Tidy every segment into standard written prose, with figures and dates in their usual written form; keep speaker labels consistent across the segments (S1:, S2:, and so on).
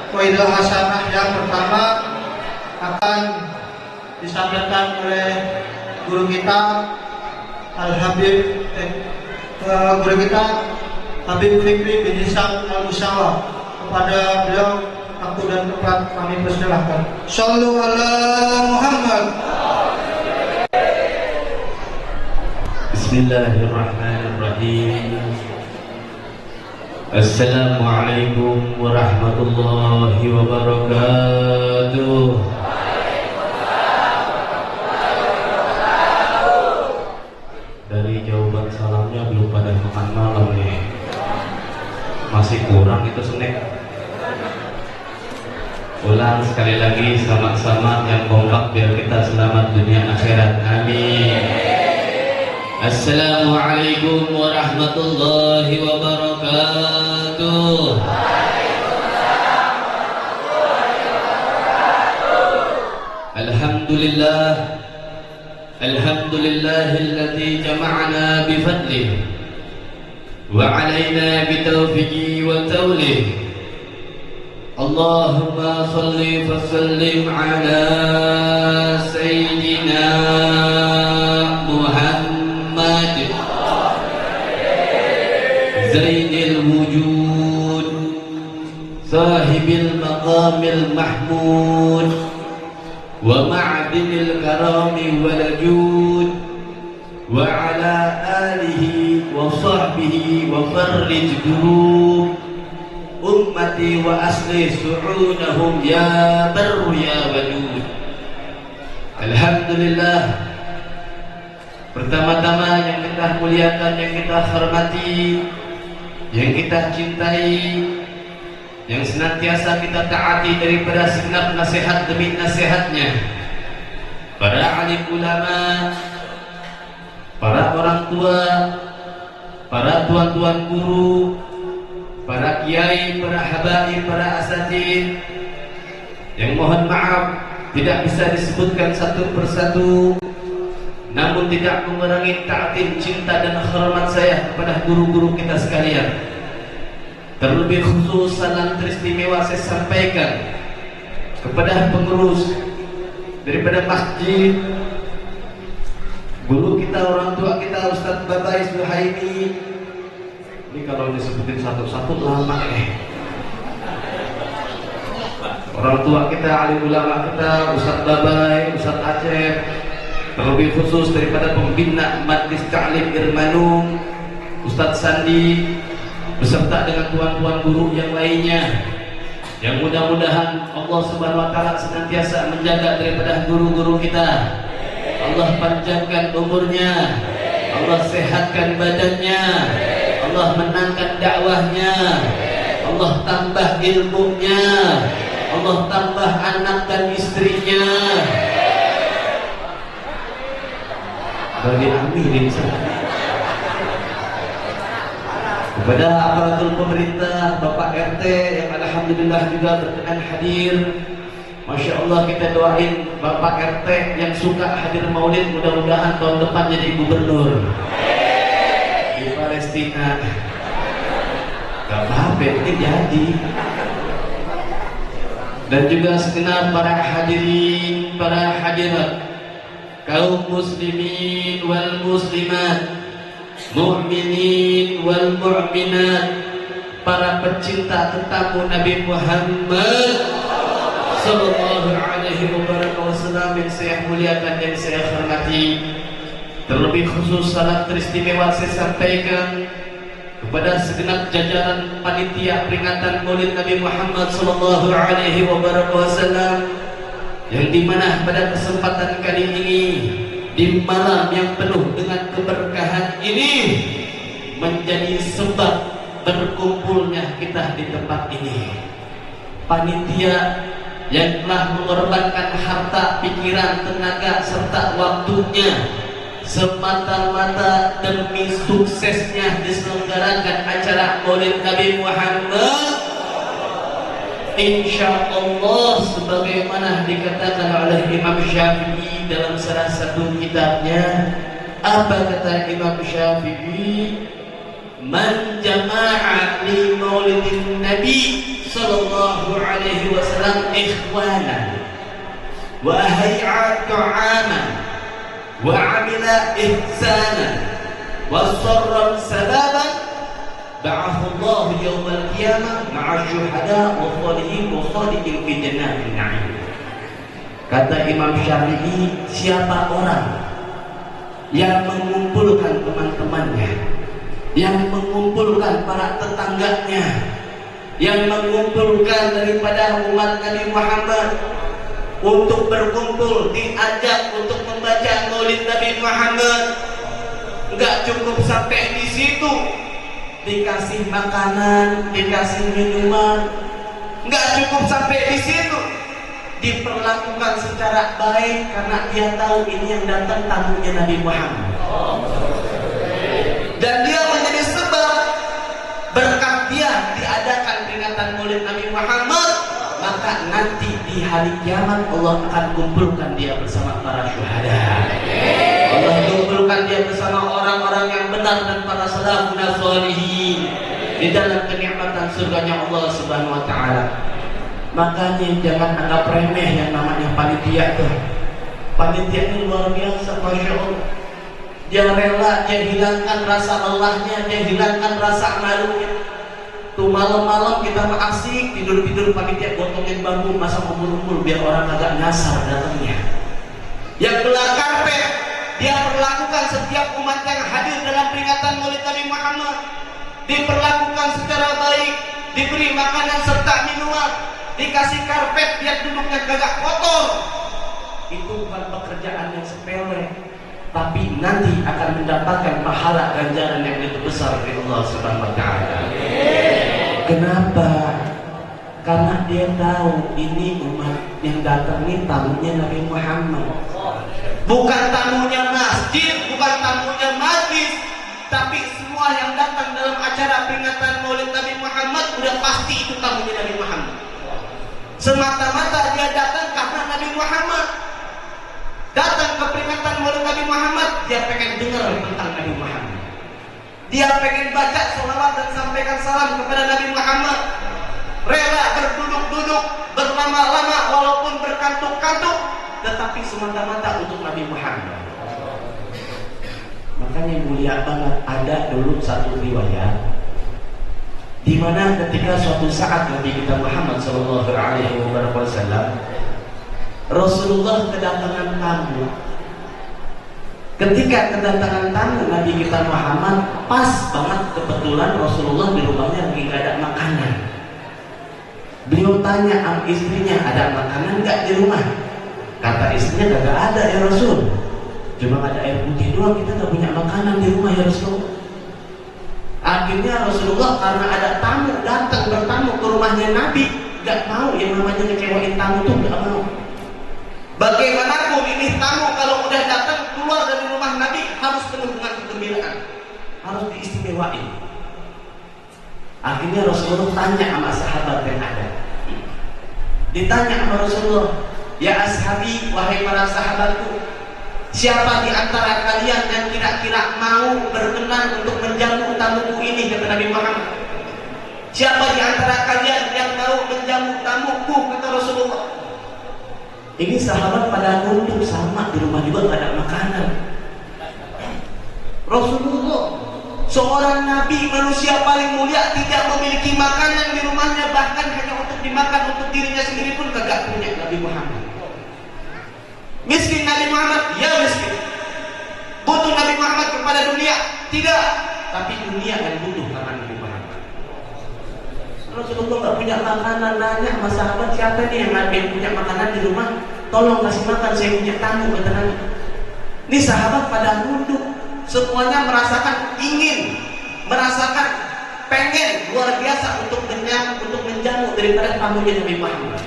S1: Faidah hasanah yang pertama akan disampaikan oleh guru kita guru kita Habib Fikri bin Hisam Al-Musawa. Kepada beliau waktu dan tempat kami persilahkan. Shallu ala Muhammad.
S2: Bismillahirrahmanirrahim. Assalamualaikum warahmatullahi wabarakatuh. Dari jawaban salamnya belum pada makan malam nih. Masih kurang itu snack. Ulang sekali lagi, selamat-selamat yang kompak biar kita selamat dunia akhirat. Amin. Assalamualaikum warahmatullahi wabarakatuh. Alhamdulillah, alhamdulillahilladzi jama'ana bifadlihi wa 'alaina bitaufiqihi wa tawlihi. Allahumma shalli wa sallim ala sayyidina Muhammad Zainil wujud sahibil maqamil mahmud wa ma'dinil karami wal jud wa ala alihi wa sahbihi wa farrij kurub ummati wa asli su'unahum ya barru ya wadud. Alhamdulillah, pertama-tama yang kita muliakan, yang kita hormati, yang kita cintai, yang senantiasa kita taati daripada segenap nasihat demi nasihatnya, para alim ulama, para orang tua, para tuan-tuan guru, para kiai, para habaib, para asatidz, yang mohon maaf tidak bisa disebutkan satu persatu, namun tidak mengurangi ta'zim, cinta dan hormat saya kepada guru-guru kita sekalian. Terlebih khusus salam teristimewa saya sampaikan kepada pengurus daripada masjid, guru kita, orang tua kita, Ustadz Babai Suhaimi. Ini kalau disebutin satu-satu lama nih. Orang tua kita, alim ulama kita, Ustadz Babai, Ustadz Aceh, terlebih khusus daripada pembina Majlis Ta'lim Irmanum, Ustadz Sandi, beserta dengan tuan-tuan guru yang lainnya, yang mudah-mudahan Allah Subhanahu wa Ta'ala senantiasa menjaga daripada guru-guru kita. Allah panjangkan umurnya, Allah sehatkan badannya, Allah menangkan dakwahnya, Allah tambah ilmunya, Allah tambah anak dan istrinya. Bagi amin. Kepada aparatur pemerintah, Bapak RT yang alhamdulillah juga berkenan hadir, Masya Allah kita doain Bapak RT yang suka hadir maulid, mudah-mudahan tahun depan jadi gubernur di Palestina. Gak apa-apa, ini jadi. Dan juga segenap para hadirin, para hadirat, kaum muslimin wal muslimat, mu'minin wal mu'minat, para pecinta tetamu Nabi Muhammad sallallahu alaihi wasallam yang saya muliakan dan saya hormati. Terlebih khusus salam teristimewa saya sampaikan kepada segenap jajaran panitia peringatan Maulid Nabi Muhammad sallallahu alaihi wasallam, yang dimana pada kesempatan kali ini, di malam yang penuh dengan keberkahan ini, menjadi sebab berkumpulnya kita di tempat ini. Panitia yang telah mengorbankan harta, pikiran, tenaga, serta waktunya semata-mata demi suksesnya diselenggarakan acara Maulid Nabi Muhammad. Insya Allah sebagaimana dikatakan oleh Imam Syafi'i dalam salah satu kitabnya. Apa kata Imam Syafi'i? man jama'a li maulidin nabi sallallahu alaihi wasallam ikhwanan wa hay'a ta'aman wa 'amila ihsanan wa sarra sababan ba'athallahu yawmal qiyamah ma'a syuhada wa salihin wa sadiqin fi jannatin na'im. Kata Imam Syafi'i, siapa orang yang mengumpulkan teman-temannya, yang mengumpulkan para tetangganya, yang mengumpulkan daripada umat Nabi Muhammad untuk berkumpul, diajak untuk membaca Maulid Nabi Muhammad, enggak cukup sampai di situ, dikasih makanan, dikasih minuman, enggak cukup sampai di situ, diperlakukan secara baik karena dia tahu ini yang datang tamunya Nabi Muhammad, dan dia menjadi sebab berkat dia diadakan peringatan Maulid Nabi Muhammad, maka nanti di hari kiamat Allah akan kumpulkan dia bersama para syuhada. Allah kumpulkan dia bersama orang-orang yang benar dan para salafun sholihin di dalam kenikmatan surganya Allah Subhanahu wa taala. Makanya jangan anggap remeh yang namanya panitia tuh. Panitia ini luar biasa, Masya Allah. Dia rela, dia hilangkan rasa lelahnya, dia hilangkan rasa malunya. Tuh malam-malam kita asik tidur-tidur, panitia gotongin bambu, masa ngumpul-ngumpul biar orang agak nyasar datangnya. Yang gelar karpet, dia perlakukan setiap umat yang hadir dalam peringatan Maulid Nabi Muhammad, diperlakukan secara baik, diberi makanan serta minuman, dikasih karpet biar duduknya gagak kotor. Itu bukan pekerjaan yang sepele, tapi nanti akan mendapatkan pahala ganjaran yang lebih besar dari Allah Subhanahu wa taala. Kenapa? Karena dia tahu ini umat yang datang ini tamunya Nabi Muhammad. Bukan tamunya masjid, bukan tamunya majlis, tapi semua yang datang dalam acara peringatan Maulid Nabi Muhammad udah pasti itu tamunya Nabi Muhammad. Semata-mata dia datang karena Nabi Muhammad. Datang ke peringatan Maulid Nabi Muhammad, dia pengen dengar tentang Nabi Muhammad. Dia pengen baca sholawat dan sampaikan salam kepada Nabi Muhammad. Rela berduduk-duduk berlama-lama walaupun berkantuk-kantuk, tetapi semata-mata untuk Nabi Muhammad. Makanya mulia banget, ada dulu satu riwayat di mana ketika suatu saat Nabi kita Muhammad sallallahu alaihi wasallam, Rasulullah kedatangan tamu. Ketika kedatangan tamu Nabi kita Muhammad, pas banget kebetulan Rasulullah di rumahnya lagi nggak ada makanan. Beliau tanya sama istrinya, ada makanan nggak di rumah? Kata istrinya, kagak ada ya Rasul, cuma ada air putih doang, kita nggak punya makanan di rumah ya Rasul. Akhirnya Rasulullah karena ada tamu datang bertamu ke rumahnya Nabi, nggak mau yang namanya ngecewain tamu tuh, nggak mau. Bagaimanapun ini tamu kalau udah datang keluar dari rumah Nabi harus penuh dengan kegembiraan, harus diistimewain. Akhirnya Rasulullah tanya sama sahabat yang ada, ditanya sama Rasulullah, ya ashabi, wahai para sahabatku, siapa di antara kalian yang kira-kira mau berkenan untuk menjamu tamuku ini, kata Nabi Muhammad. Siapa di antara kalian yang mau menjamu tamuku, kata Rasulullah. Ini sahabat pada nunduk, sama di rumah juga gak ada makanan. Rasulullah, seorang nabi manusia paling mulia, tidak memiliki makanan di rumahnya, bahkan hanya untuk dimakan untuk dirinya sendiri pun kagak punya. Nabi Muhammad miskin. Nabi Muhammad, ya miskin. Butuh Nabi Muhammad kepada dunia? Tidak, tapi dunia yang butuh karena Nabi Muhammad. Rasulullah gak punya makanan, nanya sama sahabat, siapa nih yang punya makanan di rumah, tolong kasih makan, saya punya tamu, kata Nabi. Ini sahabat pada nunduk, semuanya merasakan ingin, merasakan pengen luar biasa untuk menjamu daripada tamunya Nabi Muhammad.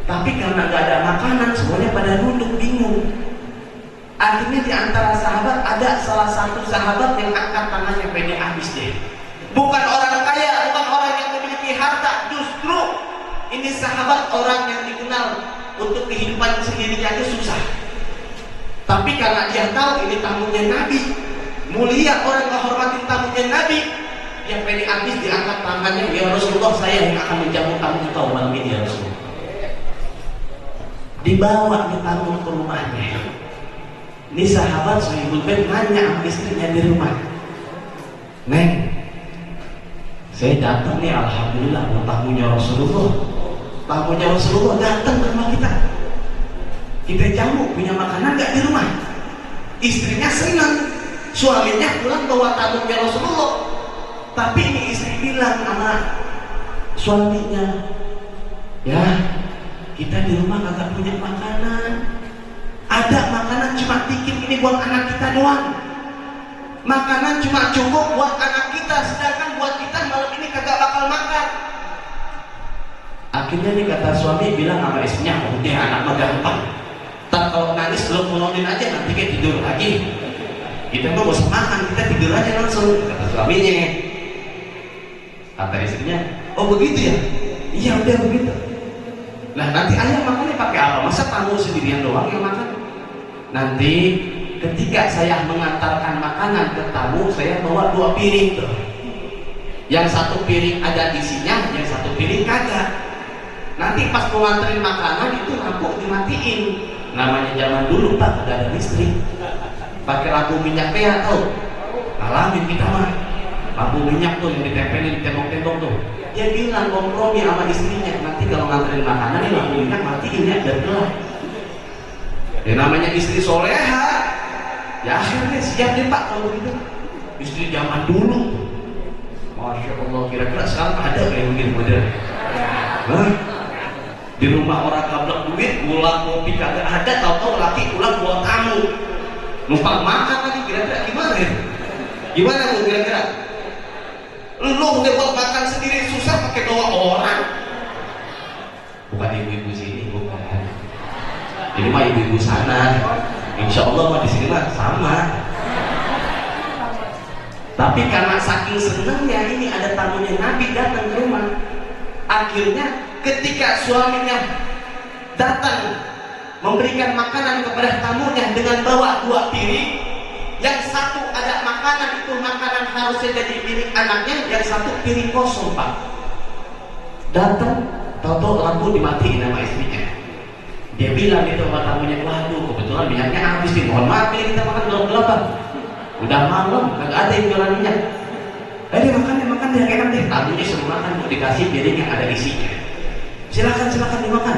S2: Tapi karena gak ada makanan, semuanya pada nunduk bingung. Akhirnya di antara sahabat ada salah satu sahabat yang angkat tangannya, pede habis deh. Bukan orang kaya, bukan orang yang memiliki harta, justru ini sahabat orang yang dikenal untuk kehidupan sendirinya aja susah. Tapi karena dia tahu ini tamunya Nabi, mulia, orang menghormati tamunya Nabi, yang pendek habis diangkat tangannya, ya Rasulullah saya yang akan menjamu tamu engkau malam ini ya Rasulullah. Dibawa ke tamu ke rumahnya. Ini sahabat Sahibul Bait nanya sama istrinya di rumah, Neng, saya datang nih alhamdulillah mau tamunya Rasulullah. Tamunya Rasulullah datang ke rumah kita. Kita jamu punya makanan gak di rumah? Istrinya senang, suaminya pulang bawa tamunya Rasulullah. Tapi ini istri bilang sama suaminya, ya kita di rumah kagak punya makanan. Ada makanan cuma dikit ini buat anak kita doang. Makanan cuma cukup buat anak kita, sedangkan buat kita malam ini kagak bakal makan. Akhirnya nih kata suami bilang sama istrinya, udah anak mah gampang. Tak kalau nangis belum nolongin aja nanti kita tidur lagi. Kita mah bosan makan, kita tidur aja langsung. Kata suaminya. Kata istrinya, oh begitu ya? Iya udah begitu. Lah nanti ayah makannya pakai apa? Masa tamu sendirian doang yang makan? Nanti ketika saya mengantarkan makanan ke tamu, saya bawa 2 piring tuh. Yang satu piring ada isinya, yang satu piring kagak. Nanti pas mau nganterin makanan itu lampu dimatiin. Namanya zaman dulu Pak, udah ada listrik. Pakai lampu minyak teh tuh. Alamin kita mah. Lampu minyak tuh yang ditempelin di tembok-tembok tuh. Dia bilang kompromi sama istrinya, nanti kalau nganterin makanan ini lampu minyak matiin ya biar gelap. Ya namanya istri soleha. Ya akhirnya siap deh Pak kalau begitu. Istri zaman dulu. Masya Allah, kira-kira sekarang ada kayak begini model. Hah? Di rumah orang gablek duit, pulang kopi kagak ada, tahu-tahu laki pulang bawa tamu. Numpang makan lagi, kira-kira gimana ya? Gimana Bu kira-kira? Lu udah buat makan sendiri susah pakai bawa orang. Bukan ibu-ibu sini, bukan. Ini mah ibu-ibu sana. Insya Allah mah di sini mah sama. Tapi karena saking senangnya ini ada tamunya Nabi datang ke rumah. Akhirnya ketika suaminya datang memberikan makanan kepada tamunya dengan bawa 2 piring, yang satu ada makanan, itu makanan harusnya jadi milik anaknya, yang satu piring kosong Pak. Datang, tahu-tahu lampu dimatiin sama istrinya. Dia bilang itu sama tamunya, waduh kebetulan minyaknya habis nih, mohon maaf ini kita makan gelap-gelapan. Udah malam, kagak ada yang jualan minyak. Makan deh, enak deh. Tamunya semua makan, mau dikasih piring yang ada isinya. Silakan dimakan.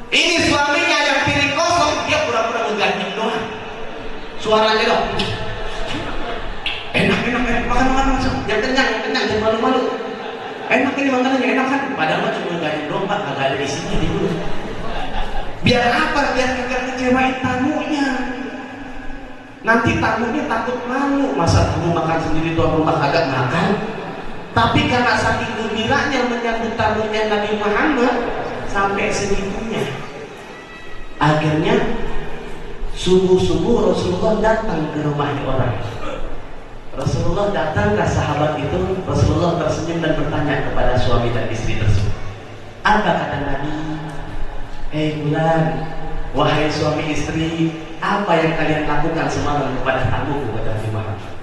S2: Ini suaminya yang piring kosong, dia pura-pura ngeganyem doang. Suaranya dong. Enak, makan langsung. Yang kenyang, jangan malu-malu. Enak ini makanannya, enak kan? Padahal mah cuma ngeganyem doang Pak, kagak ada isinya di mulut. Biar apa? Biar kagak kecewain tamunya. Nanti tamunya takut malu, masa tamu makan sendiri tuan rumah kagak makan. Tapi karena saking gembiranya menyambut tamunya Nabi Muhammad sampai segitunya, akhirnya subuh-subuh Rasulullah datang ke rumahnya orang. Rasulullah datang ke sahabat itu, Rasulullah tersenyum dan bertanya kepada suami dan istri tersebut. Apa kata Nabi? Hei bulan, wahai suami istri, apa yang kalian lakukan semalam kepada tamu kepada Nabi Muhammad?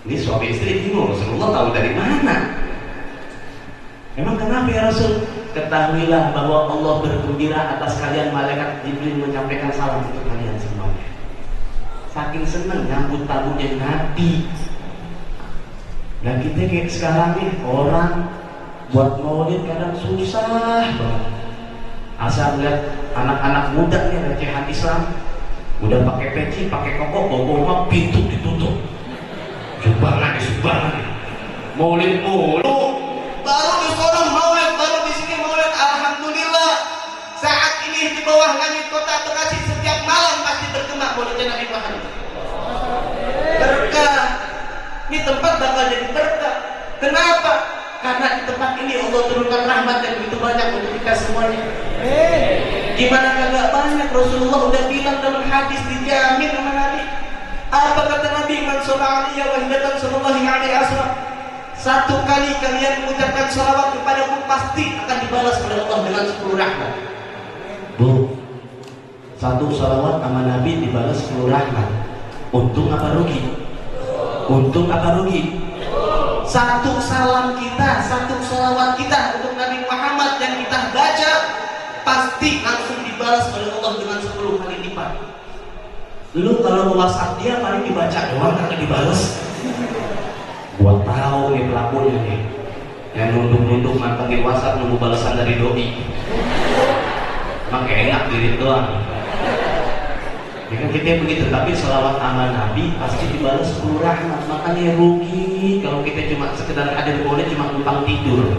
S2: Ini suami istri bingung, Rasulullah tahu dari mana? Memang kenapa ya Rasul? Ketahuilah bahwa Allah bergembira atas kalian, malaikat Jibril menyampaikan salam untuk kalian semuanya. Saking senang nyambut tamunya Nabi. Dan kita kayak sekarang nih, orang buat maulid kadang susah banget. Asal lihat anak-anak muda nih recehan Islam, udah pakai peci, pakai koko, bawa pintu ditutup. Sumbangan maulid mulu. Baru di sana maulid, baru di sini maulid. Alhamdulillah, saat ini di bawah langit kota Bekasi setiap malam pasti bergema maulidnya Nabi Muhammad. Berkah. Ini tempat bakal jadi berkah. Kenapa? Karena di tempat ini Allah turunkan rahmat yang begitu banyak untuk kita semuanya. Gimana kagak banyak? Rasulullah udah bilang dalam hadis, dijamin sama Nabi. Apa kata Nabi? Man sholla alaiya wahdatan sallallahu alaihi wasallam. 1 kali kalian mengucapkan sholawat kepadaku pasti akan dibalas oleh Allah dengan 10 rahmat. Bu, 1 sholawat sama Nabi dibalas 10 rahmat. Untung apa rugi? Untung apa rugi? satu salam kita, satu salawat kita untuk Nabi Muhammad yang kita baca pasti langsung dibalas oleh Allah dengan 10 kali lipat. Lu kalau WhatsApp dia paling dibaca doang, kagak dibalas. Gua tahu nih pelakunya nih, yang nunduk-nunduk mantengin WhatsApp nunggu balasan dari doi. Emang kayak enak diri doang. Ya kan kita begitu, tapi selawat sama Nabi pasti dibalas 10 rahmat. Makanya rugi kalau kita cuma sekedar hadir boleh cuma numpang tidur.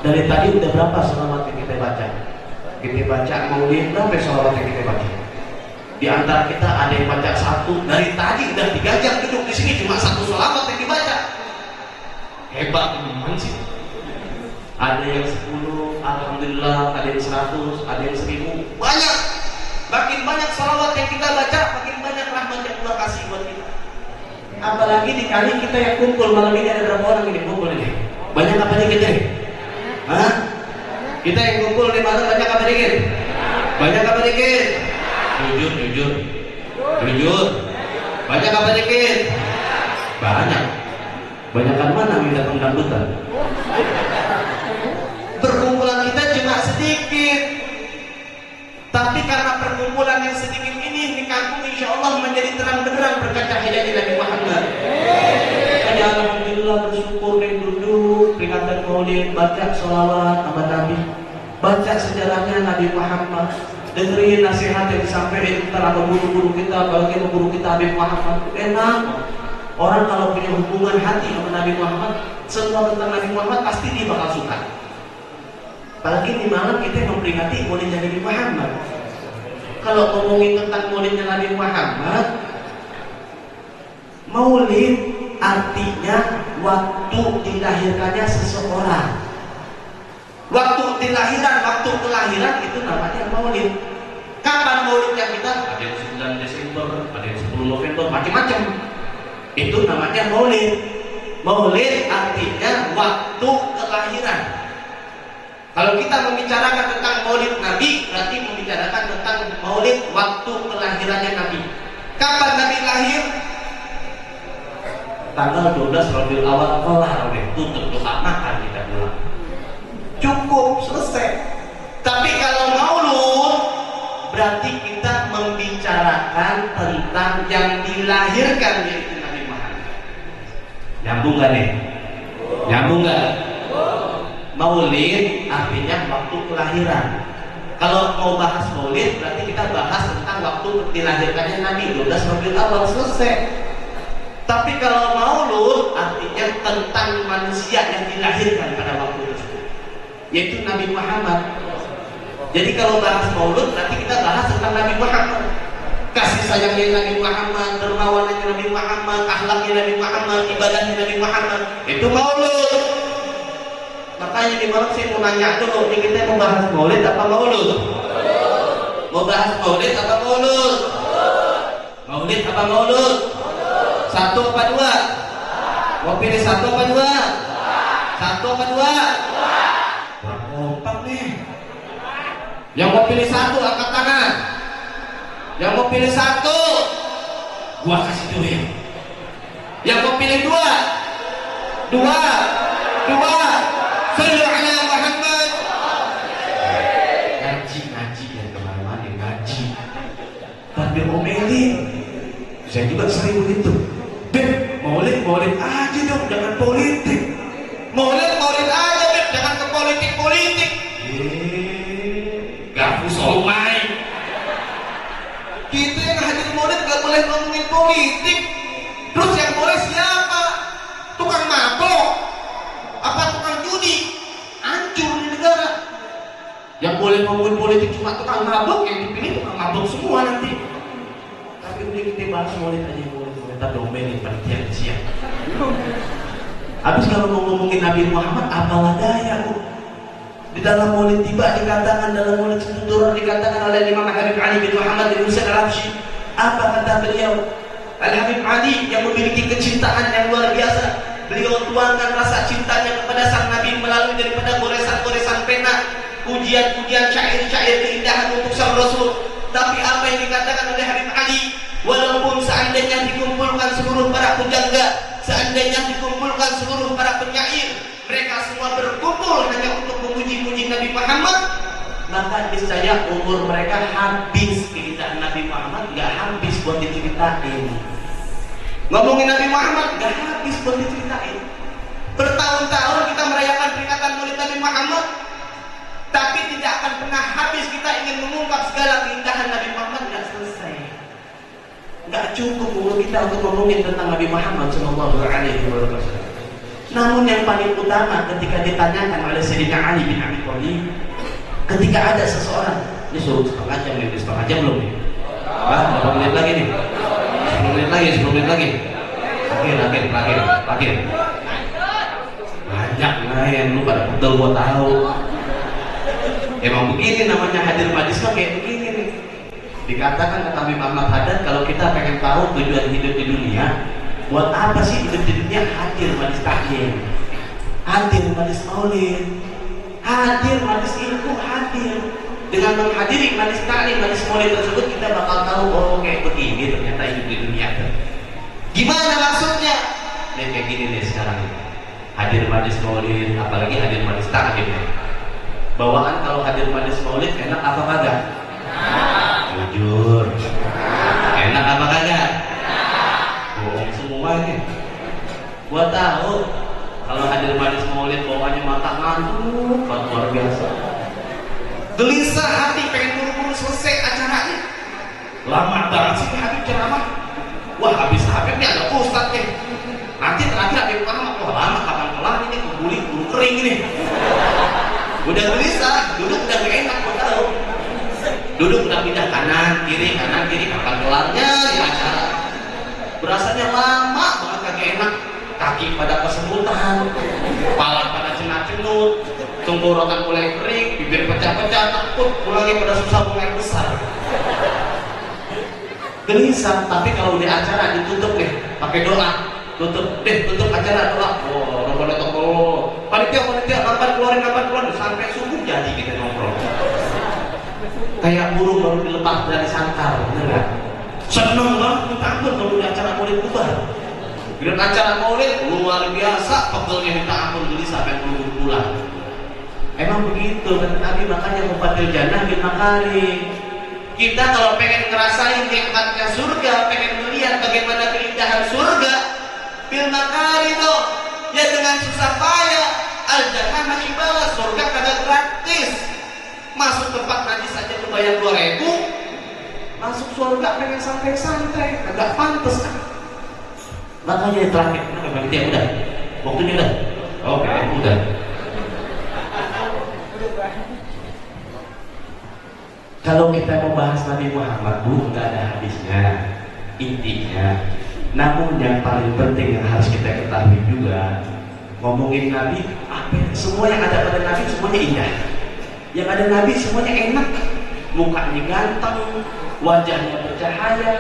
S2: Dari tadi udah berapa selawat yang kita baca? Kita baca maulid, berapa selawat yang kita baca? Di antara kita ada yang baca 1, dari tadi udah 3 jam duduk di sini cuma 1 selawat yang dibaca. Hebat teman sih. Ada yang 10, alhamdulillah, ada yang 100, ada yang 1000, banyak. Makin banyak salawat yang kita baca, makin banyak rahmat yang Allah kasih buat kita. Apalagi dikali kita yang kumpul malam ini, ada berapa orang ini kumpul ini? Banyak apa dikit deh? Hah? Kita yang kumpul di malam banyak apa dikit? Banyak apa dikit? Jujur. Banyak apa dikit? Banyak. Banyakan mana minta dangdutan? Perkumpulan kita cuma sedikit. Tapi karena perkumpulan yang sedikit ini di kampung insya Allah menjadi terang benderang berkat cahaya Nabi Muhammad. Jadi alhamdulillah bersyukur dan duduk peringatan maulid, baca sholawat sama Nabi, baca sejarahnya Nabi Muhammad, dengerin nasihat yang disampaikan antara guru-guru kita, apalagi guru kita Habib Muhammad. Enak. Orang kalau punya hubungan hati sama Nabi Muhammad, semua tentang Nabi Muhammad pasti dia bakal suka. Apalagi di malam kita memperingati maulidnya Nabi Muhammad. Kalau ngomongin tentang maulidnya Nabi Muhammad, maulid artinya waktu dilahirkannya seseorang. Waktu kelahiran itu namanya maulid. Kapan maulidnya kita? Ada yang 9 Desember, ada yang 10 November, macam-macam. Itu namanya maulid. Maulid artinya waktu kelahiran. Kalau kita membicarakan tentang maulid Nabi, berarti membicarakan tentang maulid waktu kelahirannya Nabi. Kapan Nabi lahir? Tanggal 12 Rabiul Awal, kelar deh, tutup doa makan kita pulang. Cukup, selesai. Tapi kalau maulud, berarti kita membicarakan tentang yang dilahirkan yaitu Nabi Muhammad. Nyambung gak nih? Nyambung gak? Maulid artinya waktu kelahiran. Kalau mau bahas maulid berarti kita bahas tentang waktu dilahirkannya Nabi, 12 Rabiul Awal, selesai. Tapi kalau maulud artinya tentang manusia yang dilahirkan pada waktu tersebut, yaitu Nabi Muhammad. Jadi kalau bahas maulud berarti kita bahas tentang Nabi Muhammad, kasih sayangnya Nabi Muhammad, dermawannya Nabi Muhammad, akhlaknya Nabi Muhammad, ibadahnya Nabi Muhammad. Itu maulud. Makanya di malam saya mau nanya dulu, ini kita mau bahas maulid apa maulud? Mau bahas maulid apa maulud? Maulid apa maulud? 1 apa 2? Mau pilih 1 apa 2? 1 apa 2? Kompak nih. Yang mau pilih 1 angkat tangan. Yang mau pilih 1, gua kasih duit. Yang mau pilih 2, 2. Sallu ala Muhammad. Ngaji yang kemana-mana ngaji. Tapi omelin. Saya juga sering begitu. Beb, maulid aja dong, jangan politik. Maulid aja Beb, jangan ke politik. Gafu somai. Kita yang hadir maulid gak boleh ngomongin politik. Terus yang boleh siapa? Tukang mabok? Apa tukang judi? Hancur di negara. Yang boleh ngomongin politik cuma tukang mabok, yang dipilih tukang mabok semua nanti. Tapi udah kita bahas maulid aja, maulid kita domelin panitia siap. Habis kalau mau ngomongin Nabi Muhammad, apalah daya Bu. Di dalam maulid tiba dikatakan, dalam maulid Sudurah dikatakan oleh Imam Habib Ali bin Muhammad bin Husain Al-Habsyi, apa kata beliau? Al-Habib Ali yang memiliki kecintaan yang luar biasa, beliau tuangkan rasa cintanya kepada sang Nabi melalui daripada goresan-goresan pena, pujian-pujian, syair-syair keindahan untuk sang Rasul. Tapi apa yang dikatakan oleh Habib Ali, walaupun seandainya dikumpulkan seluruh para pujangga, seandainya dikumpulkan seluruh niscaya umur mereka habis. Keindahan Nabi Muhammad nggak habis buat diceritain. Ngomongin Nabi Muhammad nggak habis buat diceritain. Bertahun-tahun kita merayakan peringatan Maulid Nabi Muhammad, tapi tidak akan pernah habis kita ingin mengungkap segala keindahan Nabi Muhammad. Nggak selesai. Nggak cukup umur kita untuk ngomongin tentang Nabi Muhammad Shallallahu Alaihi Wasallam. Namun yang paling utama ketika ditanyakan oleh Sayyidina Ali bin Abi Thalib, ketika ada seseorang, ini suruh setengah jam nih, setengah jam belum nih? Wah, berapa menit lagi nih? 10 menit lagi, 10 menit lagi. Akhir. Banyak lah yang lu pada betul gua tahu. Emang begini namanya hadir majlis mah kayak begini nih. Dikatakan kata Habib Ahmad Haddad, kalau kita pengen tahu tujuan hidup di dunia, buat apa sih hidup di dunia? Hadir majlis taklim, hadir majlis maulid, hadir majlis ilmu, hadir. Dengan menghadiri majlis taklim, majlis maulid tersebut kita bakal tahu, oh kayak begini ternyata hidup di dunia. Gimana maksudnya? Nih kayak gini nih sekarang. Hadir majlis maulid, apalagi hadir majlis taklim. Bawaan kalau hadir majlis maulid enak apa kagak? Jujur. Enak apa kagak? Bohong semua ini. Gua tahu kalau hadir majlis maulid bawaannya mata ngantuk, luar biasa. Gelisah hati pengen buru-buru selesai acaranya. Lama banget sih Habib ceramah. Wah habis Habib nih ada ustadz nih. Nanti terakhir Habib Muhammad, wah lama kapan kelar ini kebuli bulu kering ini. Udah gelisah, duduk udah gak enak, gua tahu. Duduk udah pindah kanan kiri kapan kelarnya di acara. Berasanya lama banget kagak enak. Kaki pada kesemutan, kepala pada cenut-cenut, tenggorokan mulai kering, bibir pecah-pecah, takut pulangnya pada susah mulai besar. Gelisah, tapi kalau di acara ditutup deh, pakai doa, tutup acara doa. Oh, pada toko, panitia, kapan keluar, sampai subuh jadi kita nongkrong. Kayak burung baru dilepas dari sangkar, bener nggak? Seneng banget, minta ampun kalau di acara maulid bubar. Di acara maulid luar biasa, pegelnya minta ampun, gelisah sampai pulang. Emang begitu kan Nabi, makanya mufatil jannah bil makari. Kita kalau pengen ngerasain nikmatnya surga, pengen melihat bagaimana keindahan surga, bil makari dong. Ya dengan susah payah. Al jannah masih balas, surga kagak gratis. Masuk tempat najis saja lu bayar 2.000. Masuk surga pengen santai-santai, agak pantas kan? Makanya yang terakhir, kenapa panitia udah? Waktunya udah? Oke, udah. Kalau kita mau bahas Nabi Muhammad, nggak ada habisnya. Intinya, namun yang paling penting yang harus kita ketahui juga, ngomongin Nabi, semua yang ada pada Nabi semuanya indah. Yang ada Nabi semuanya enak, mukanya ganteng, wajahnya bercahaya,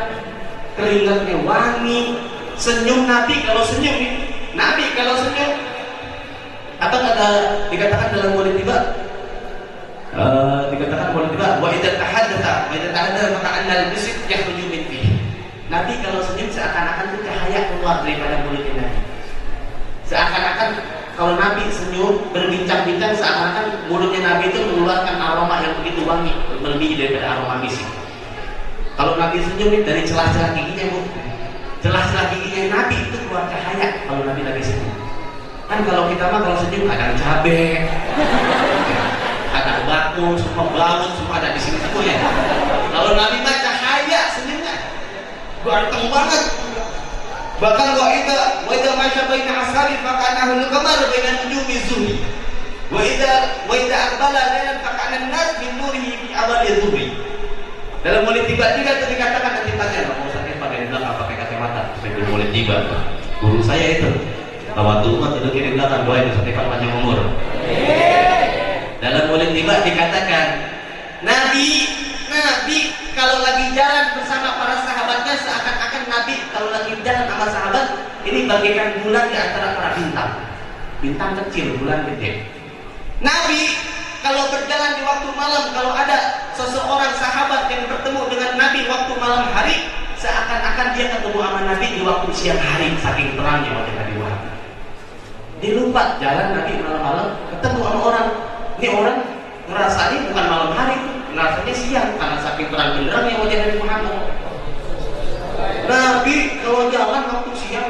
S2: keringatnya wangi, senyum Nabi kalau senyum nih, Nabi kalau senyum, apa kata dikatakan dalam Maulid tiba, dikatakan Maulid tiba, wa idza tahaddatha maka annal bisit yakhruju min fihi. Nabi kalau senyum seakan-akan itu cahaya keluar daripada mulutnya Nabi. Seakan-akan kalau Nabi senyum berbincang-bincang, seakan-akan mulutnya Nabi itu mengeluarkan aroma yang begitu wangi, melebihi daripada aroma misik. Kalau Nabi senyum nih, dari celah-celah giginya bu, celah-celah giginya Nabi itu keluar cahaya kalau Nabi lagi senyum. Kan kalau kita mah kalau senyum ada cabai, ada bakul, semua bawang, semua ada di sini semua ya. Kalau Nabi mah cahaya senyumnya, ganteng banget. Bahkan wa idza masya baina ashari faqanahu al-qamar baina nujumi zuhri. Wa idza aqbala lailan faqana an-nas min nurihi fi awali dhuhri. Dalam Maulid tiba juga itu dikatakan, nanti tanya mau sakit pakai belakang pakai kacamata sebelum Maulid tiba. Guru saya itu tawadhu mah duduk di belakang, doain sampai panjang umur. Dalam Maulid tiba dikatakan, Nabi kalau lagi jalan bersama para sahabatnya seakan-akan Nabi kalau lagi jalan sama sahabat ini bagaikan bulan di antara para bintang kecil, bulan gede. Nabi kalau berjalan di waktu malam, kalau ada seseorang sahabat yang bertemu dengan Nabi waktu malam hari, seakan-akan dia ketemu sama Nabi di waktu siang hari, saking terangnya wajah Nabi Muhammad. Dia lupa jalan Nabi malam-malam ketemu sama orang. Ini orang ngerasain bukan malam hari, ngerasa Muhammadnya siang karena saking terang benderang yang wajah Nabi Muhammad. Nabi kalau jalan waktu siang,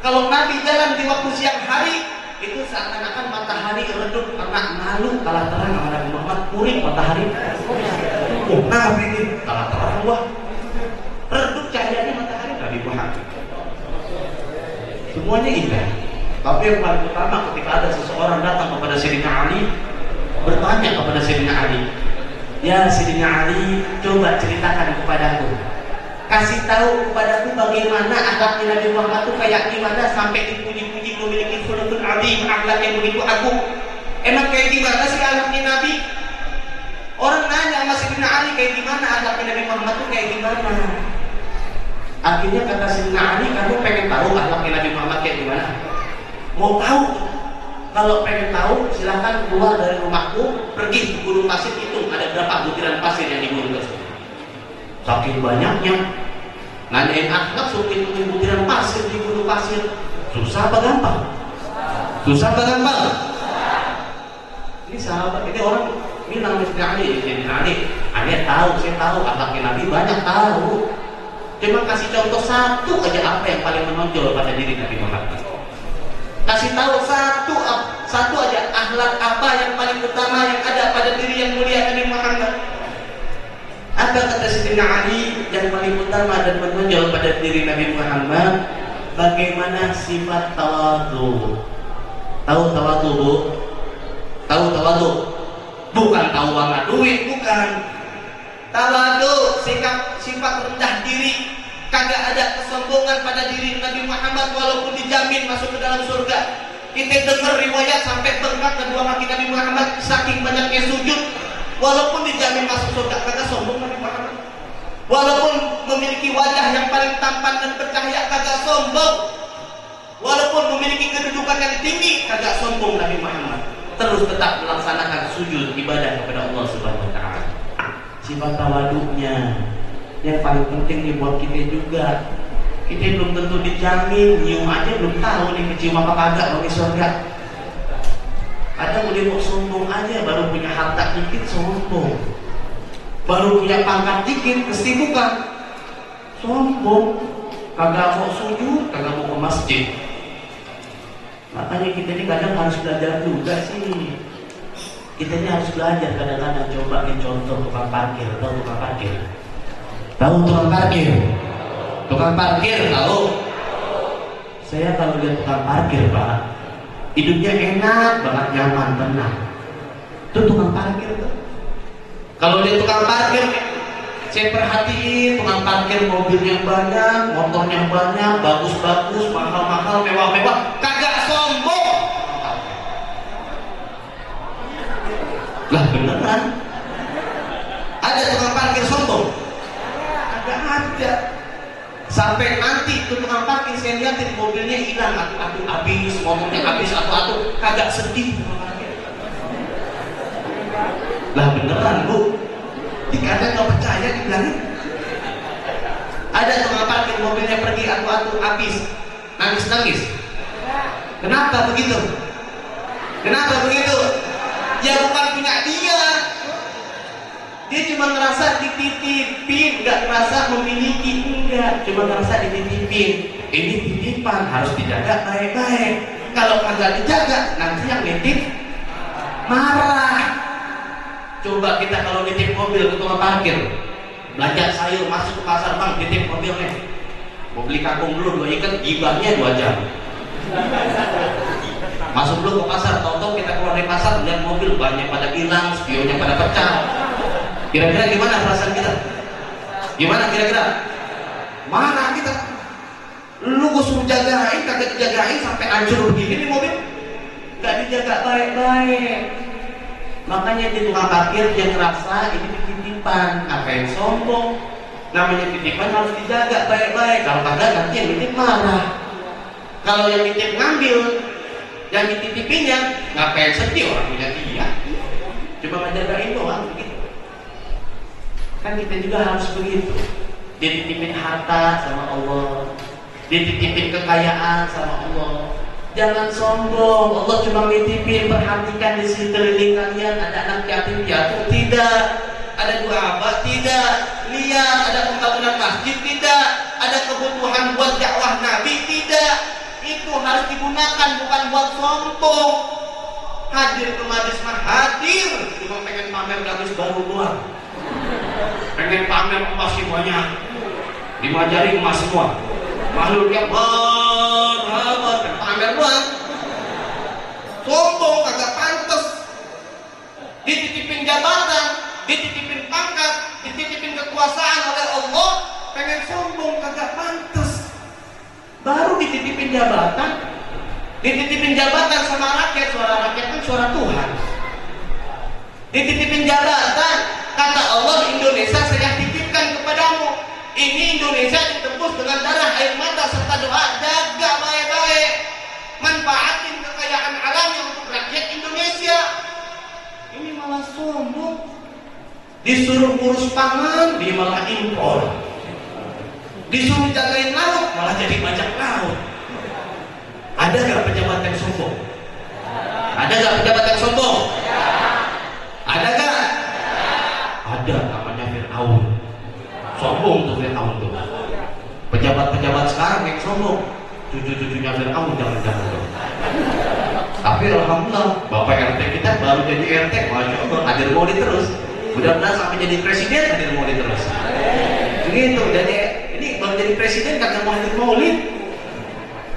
S2: kalau Nabi jalan di waktu siang hari, itu seakan-akan matahari redup karena malu kalah terang sama Nabi Muhammad. Kuring matahari. Oh, Nabi ini kalah terang wah. Redup cahayanya matahari Nabi Muhammad. Semuanya indah. Tapi yang paling utama ketika ada seseorang datang kepada Sayyidina Ali, bertanya kepada Sayyidina Ali, "Ya Sayyidina Ali, coba ceritakan kepadaku. Kasih tahu kepadaku bagaimana akhlaknya Nabi Muhammad itu kayak gimana sampai dipuji-puji memiliki khuluqul azim, akhlak yang begitu agung. Emang kayak gimana sih akhlaknya Nabi?" Orang nanya sama Sayyidina Ali kayak gimana akhlaknya Nabi Muhammad itu kayak gimana. Akhirnya kata Sayyidina Ali, kamu pengen tahu akhlaknya Nabi Muhammad kayak gimana? Mau tahu? Kalau pengen tahu silahkan keluar dari rumahku, pergi ke gunung pasir, itu ada berapa butiran pasir yang di gunung tersebut. Saking banyaknya nanyain akhlak suruh hitungin butiran pasir di gunung pasir. Susah apa gampang? Susah apa gampang? Ini sahabat, ini orang bilang Sayyidina Ali, Ali tahu, saya tahu akhlaknya Nabi banyak tahu. Cuma kasih contoh satu aja apa yang paling menonjol pada diri Nabi Muhammad. Kasih tahu satu aja akhlak apa yang paling utama yang ada pada diri yang mulia Nabi Muhammad. Apa kata Sayyidina Ali yang paling utama dan menonjol pada diri Nabi Muhammad? Bagaimana sifat tawadhu. Tahu tawadhu, Bu? Tahu tawadhu? Bukan tahu warna duit, bukan. Tawadhu, sifat rendah diri. Kagak ada kesombongan pada diri Nabi Muhammad walaupun dijamin masuk ke dalam surga. Kita dengar riwayat sampai bengkak kedua kaki Nabi Muhammad saking banyaknya sujud. Walaupun dijamin masuk surga, kagak sombong Nabi Muhammad. Walaupun memiliki wajah yang paling tampan dan bercahaya, kagak sombong. Walaupun memiliki kedudukan yang tinggi, kagak sombong Nabi Muhammad. Terus tetap melaksanakan sujud ibadah kepada Allah Subhanahu wa taala. Sifat tawaduknya yang paling penting nih buat kita juga. Kita belum tentu dijamin, nyium aja belum tahu nih kecium apa kagak bagi surga. Kadang udah mau sombong aja, baru punya harta dikit sombong, baru punya pangkat dikit kesibukan sombong, kagak mau sujud, kagak mau ke masjid. Makanya kita ini kadang harus belajar juga sih. Kita ini harus belajar kadang-kadang. Coba contoh tukang parkir, tahu tukang parkir? Tahu tukang parkir? Tukang parkir tahu? Saya kalau lihat tukang parkir, Pak, hidupnya enak banget, nyaman, tenang. Itu tukang parkir tuh. Kalau lihat tukang parkir, saya perhatiin tukang parkir mobilnya banyak, motornya banyak, bagus-bagus, mahal-mahal, mewah-mewah, kagak sombong. Lah beneran? Ada tukang parkir sombong? Agak ada. Sampai nanti tukang parkir saya lihatin mobilnya hilang, atu habis, motornya habis, atu kagak sedih tukang parkir. Lah beneran, Bu? Dikata nggak percaya dibilangin. Ada tukang parkir mobilnya pergi, atu habis, nangis. Kenapa begitu? Kenapa begitu? Ya bukan punya dia. Dia cuma ngerasa dititipin, nggak ngerasa memiliki, enggak, cuma ngerasa dititipin. Ini titipan harus dijaga baik-baik. Kalau kagak dijaga, nanti yang nitip marah. Coba kita kalau nitip mobil ke tukang parkir, belanja sayur masuk ke pasar, Bang, nitip mobilnya. Mau beli kangkung dulu 2 ikat, gibahnya 2 jam. Masuk dulu ke pasar, tahu-tahu kita keluar dari pasar lihat mobil banyak pada hilang, spionnya pada pecah. Kira-kira gimana perasaan kita? Gimana kira-kira? Marah kita. Lu gue suruh jagain, kagak dijagain sampai hancur begini nih mobil. Gak dijaga baik-baik. Makanya di tukang parkir dia ngerasa ini titipan. Apa yang sombong? Namanya titipan harus dijaga baik-baik. Kalau kagak nanti yang nitip marah. Kalau yang nitip ngambil, yang dititipinnya, ngapain sedih orang punya dia? Cuma ngejagain doang begitu. Kan kita juga harus begitu. Dititipin harta sama Allah, dititipin kekayaan sama Allah. Jangan sombong. Allah cuma nitipin, perhatikan di sekeliling kalian ada anak yatim piatu, tidak. ada du'afa? Tidak. Lihat ada pembangunan masjid? Tidak. Ada kebutuhan buat dakwah Nabi? Tidak. Itu harus digunakan, bukan buat sombong. Hadir ke majelis mah hadir, cuma pengen pamer garis baru doang, pengen pamer emasnya banyak, di jari emas semua, makhluknya berhabat, pamer doang, sombong, kagak pantas. Dititipin jabatan, dititipin pangkat, dititipin kekuasaan oleh Allah, pengen sombong, kagak pantas. Baru dititipin jabatan, sama rakyat, suara rakyat kan suara Tuhan. Dititipin jabatan, kata Allah, Indonesia saya titipkan kepadamu. Ini Indonesia ditebus dengan darah, air mata serta doa. Jaga baik-baik, manfaatin kekayaan alamnya untuk rakyat Indonesia. Ini malah sombong, disuruh ngurus pangan, dia malah impor. Disuruh jagain laut, malah jadi bajak laut. Ada gak pejabat yang sombong? Ada gak pejabat yang sombong? Ada gak? Ada, namanya Fir'aun. Sombong tuh Fir'aun tuh. Pejabat-pejabat sekarang yang sombong, cucu-cucunya Fir'aun jangan-jangan tuh. Tapi alhamdulillah, Bapak RT kita baru jadi RT, Masya Allah, hadir maulid terus. Mudah-mudahan sampai jadi presiden hadir maulid terus. Begitu, jadi ini baru jadi presiden kagak mau hadir maulid.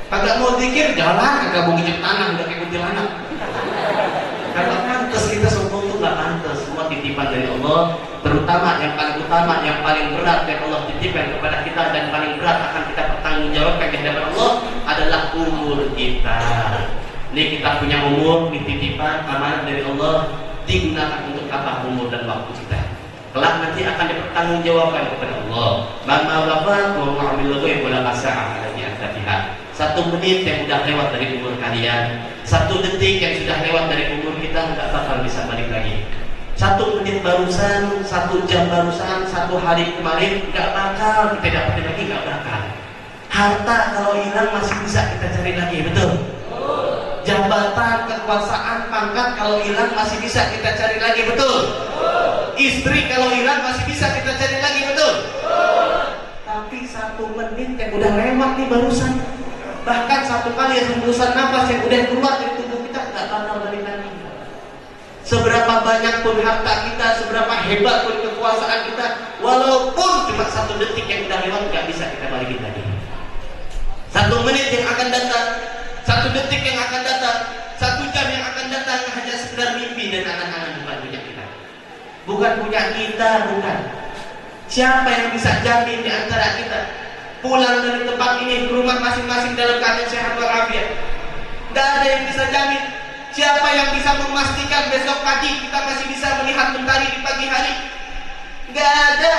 S2: Kagak mau zikir, jalan, kagak mau ngijek tanah, udah kayak kuntilanak. Kagak pantas, kita sombong tuh gak pantas. Semua titipan dari Allah, terutama yang paling utama, yang paling berat yang Allah titipkan kepada kita dan paling berat akan kita pertanggungjawabkan di hadapan Allah adalah umur kita. Ini kita punya umur, dititipkan amanah dari Allah, digunakan untuk apa umur dan waktu kita. Kelak nanti akan dipertanggungjawabkan kepada Allah. Mama bapak, mau ambil logo yang boleh kasar ada di atas. 1 menit yang sudah lewat dari umur kalian, 1 detik yang sudah lewat dari umur kita nggak bakal bisa balik lagi. 1 menit barusan, 1 jam barusan, 1 hari kemarin nggak bakal kita dapatin lagi, nggak bakal. Harta kalau hilang masih bisa kita cari lagi, betul? Jabatan, kekuasaan, pangkat kalau hilang masih bisa kita cari lagi, betul? Istri kalau hilang masih bisa kita cari lagi, betul? Tapi 1 menit yang udah lewat nih barusan, bahkan 1 kali hembusan nafas yang udah keluar dari tubuh kita nggak bakal balik lagi. Seberapa banyak pun harta kita, seberapa hebat pun kekuasaan kita, walaupun cuma 1 detik yang udah lewat nggak bisa kita balikin lagi. 1 menit yang akan datang, 1 detik yang akan datang, 1 jam yang akan datang hanya sekedar mimpi dan angan-angan, bukan punya kita. Bukan punya kita, bukan. Siapa yang bisa jamin di antara kita pulang dari tempat ini ke rumah masing-masing dalam keadaan sehat walafiat? Tidak ada yang bisa jamin. Siapa yang bisa memastikan besok pagi kita masih bisa melihat mentari di pagi hari? Tidak ada.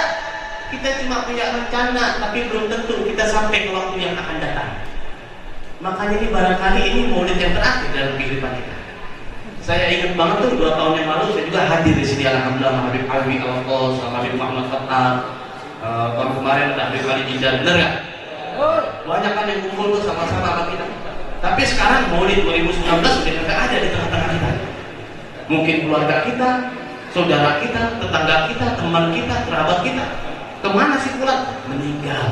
S2: Kita cuma punya rencana, tapi belum tentu kita sampai ke waktu yang akan datang. Makanya ini barangkali ini maulid yang terakhir dalam kehidupan kita. Saya ingat banget tuh 2 tahun yang lalu saya juga hadir di sini, alhamdulillah, Habib Alwi Al-Qos, Habib Muhammad Fatah. Tahun kemarin ada Habib Ali Jidan, bener gak? Banyak kan yang kumpul tuh sama-sama sama kita. Tapi sekarang maulid 2019 sudah tidak ada di tengah-tengah kita. Mungkin keluarga kita, saudara kita, tetangga kita, teman kita, kerabat kita, kemana sih pulang? Meninggal.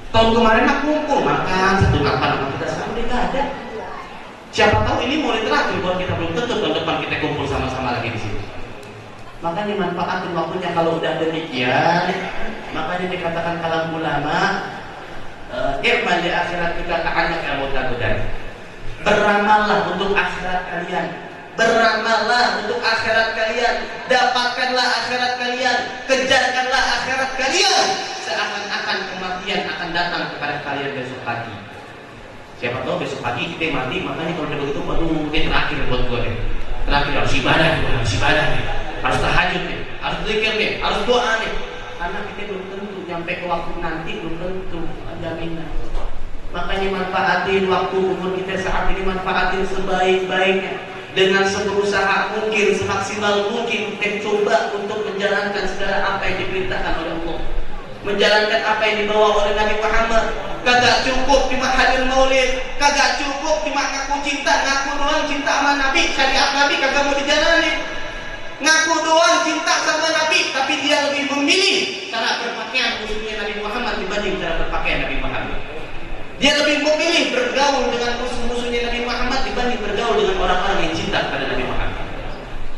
S2: Tahun kemarin aku kumpul makan, satu makan sama kita, sekarang udah gak ada. Siapa tahu ini maulid terakhir buat kita, belum tentu tahun depan kita kumpul sama-sama lagi di sini. Makanya manfaatin waktunya kalau udah demikian. Makanya dikatakan kalam ulama, irman di akhirat kita ta'anak ya mutagudan. Beramallah untuk akhirat kalian. Beramallah untuk akhirat kalian. Dapatkanlah akhirat kalian. Kejarkanlah akhirat kalian. Seakan-akan kematian akan datang kepada kalian besok pagi. Siapa tahu besok pagi kita mati, makanya kalau udah begitu, waduh, mungkin terakhir buat gue nih. Terakhir harus ibadah nih, harus tahajud nih, harus zikir nih, harus doa nih. Karena kita belum tentu nyampe ke waktu nanti, belum tentu jaminan. Makanya manfaatin waktu umur kita saat ini, manfaatin sebaik-baiknya. Dengan seberusaha mungkin, semaksimal mungkin kita coba untuk menjalankan segala apa yang diperintahkan oleh Allah, menjalankan apa yang dibawa oleh Nabi Muhammad. Kagak cukup cuma hadir maulid, kagak cukup cuma ngaku cinta, ngaku doang cinta sama Nabi, syariat Nabi kagak mau dijalani. ngaku doang cinta sama Nabi, tapi dia lebih memilih cara berpakaian musuhnya Nabi Muhammad dibanding cara berpakaian Nabi Muhammad. Dia lebih memilih bergaul dengan musuh-musuhnya Nabi Muhammad dibanding bergaul dengan orang-orang yang cinta pada Nabi Muhammad.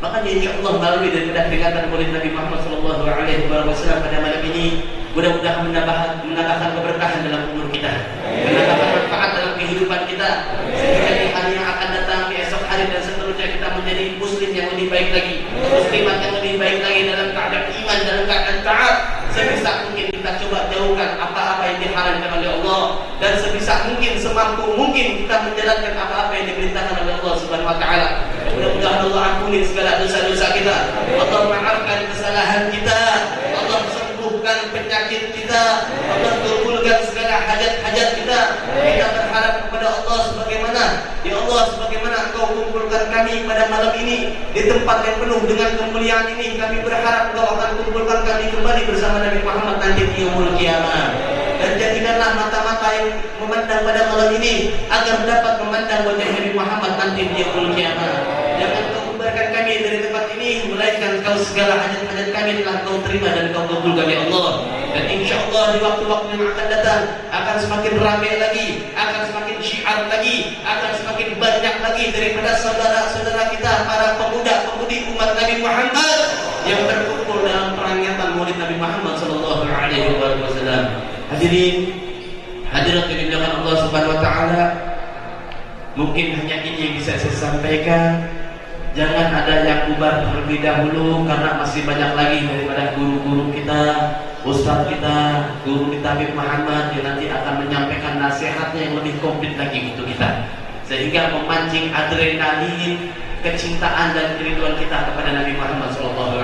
S2: Makanya insya Allah melalui daripada peringatan Maulid Nabi Muhammad Sallallahu Alaihi Wasallam pada malam ini, mudah-mudahan menambahkan keberkahan dalam umur kita, menambahkan manfaat dalam kehidupan kita, sehingga di hari yang akan datang, di esok hari dan seterusnya kita menjadi muslim yang lebih baik lagi, muslimat yang lebih baik lagi dalam keadaan iman, dalam keadaan taat. Sebisa mungkin kita coba jauhkan apa-apa yang diharamkan oleh Allah, dan sebisa mungkin, semampu mungkin kita menjalankan apa-apa yang diperintahkan oleh Allah Subhanahu Wa Taala. Mudah-mudahan Allah ampuni segala dosa-dosa kita, Allah maafkan kesalahan kita, Allah sembuhkan penyakit kita, Allah kabulkan segala hajat-hajat kita. Kita berharap kepada Allah sebagaimana, ya Allah, sebagaimana Engkau kumpulkan kami pada malam ini di tempat yang penuh dengan kemuliaan ini, kami berharap Engkau akan kumpulkan kami kembali bersama Nabi Muhammad nanti di yaumul qiyamah. Dan jadikanlah mata-mata yang memandang pada malam ini agar dapat memandang wajah Nabi Muhammad nanti di yaumul qiyamah. Jangan Kau bubarkan kami dari tempat ini, melainkan Kau segala hajat-hajat kami telah Kau terima dan Kau kabulkan ya Allah. Dan insya Allah di waktu-waktu yang akan datang akan semakin ramai lagi, akan semakin syiar lagi, akan semakin banyak lagi daripada saudara-saudara kita, para pemuda-pemudi umat Nabi Muhammad yang berkumpul dalam peringatan Maulid Nabi Muhammad Sallallahu Alaihi Wasallam. Hadirin, hadirat yang dimuliakan Allah Subhanahu Wa Taala, mungkin hanya ini yang bisa saya sampaikan. Jangan ada yang bubar terlebih dahulu, karena masih banyak lagi daripada guru-guru kita, ustaz kita, guru kita Habib Muhammad yang nanti akan menyampaikan nasihatnya yang lebih komplit lagi untuk kita, sehingga memancing adrenalin, kecintaan dan kerinduan kita kepada Nabi Muhammad SAW.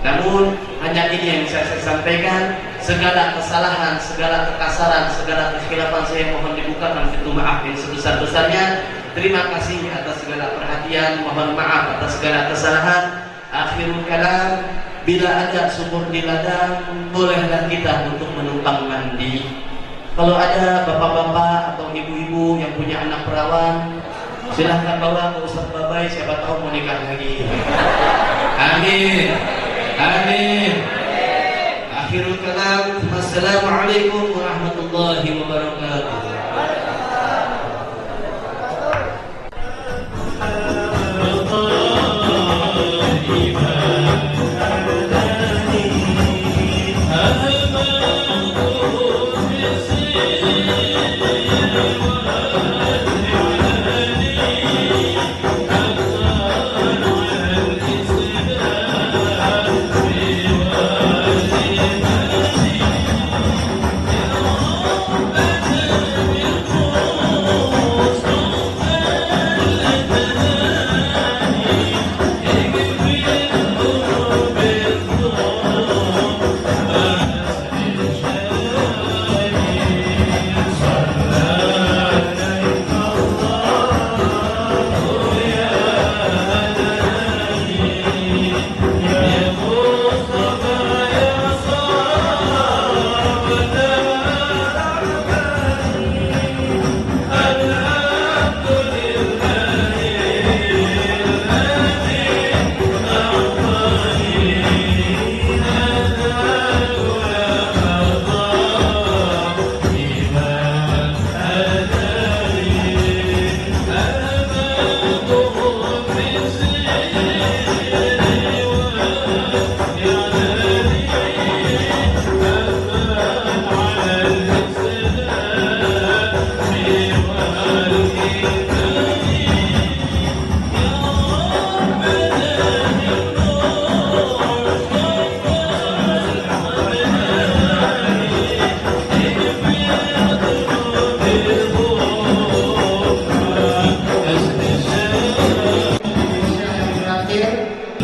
S2: Namun hanya ini yang bisa saya sampaikan. Segala kesalahan, segala kekasaran, segala kekhilafan saya mohon dibukakan pintu maaf yang sebesar-besarnya. Terima kasih atas segala perhatian, mohon maaf atas segala kesalahan. Akhirul kalam, bila ada sumur di ladang, bolehlah kita untuk menumpang mandi. Kalau ada bapak-bapak atau ibu-ibu yang punya anak perawan, silahkan bawa ke Ustaz Babai, siapa tahu mau nikah lagi. Amin. Amin. Akhirul kalam, assalamualaikum warahmatullahi wabarakatuh.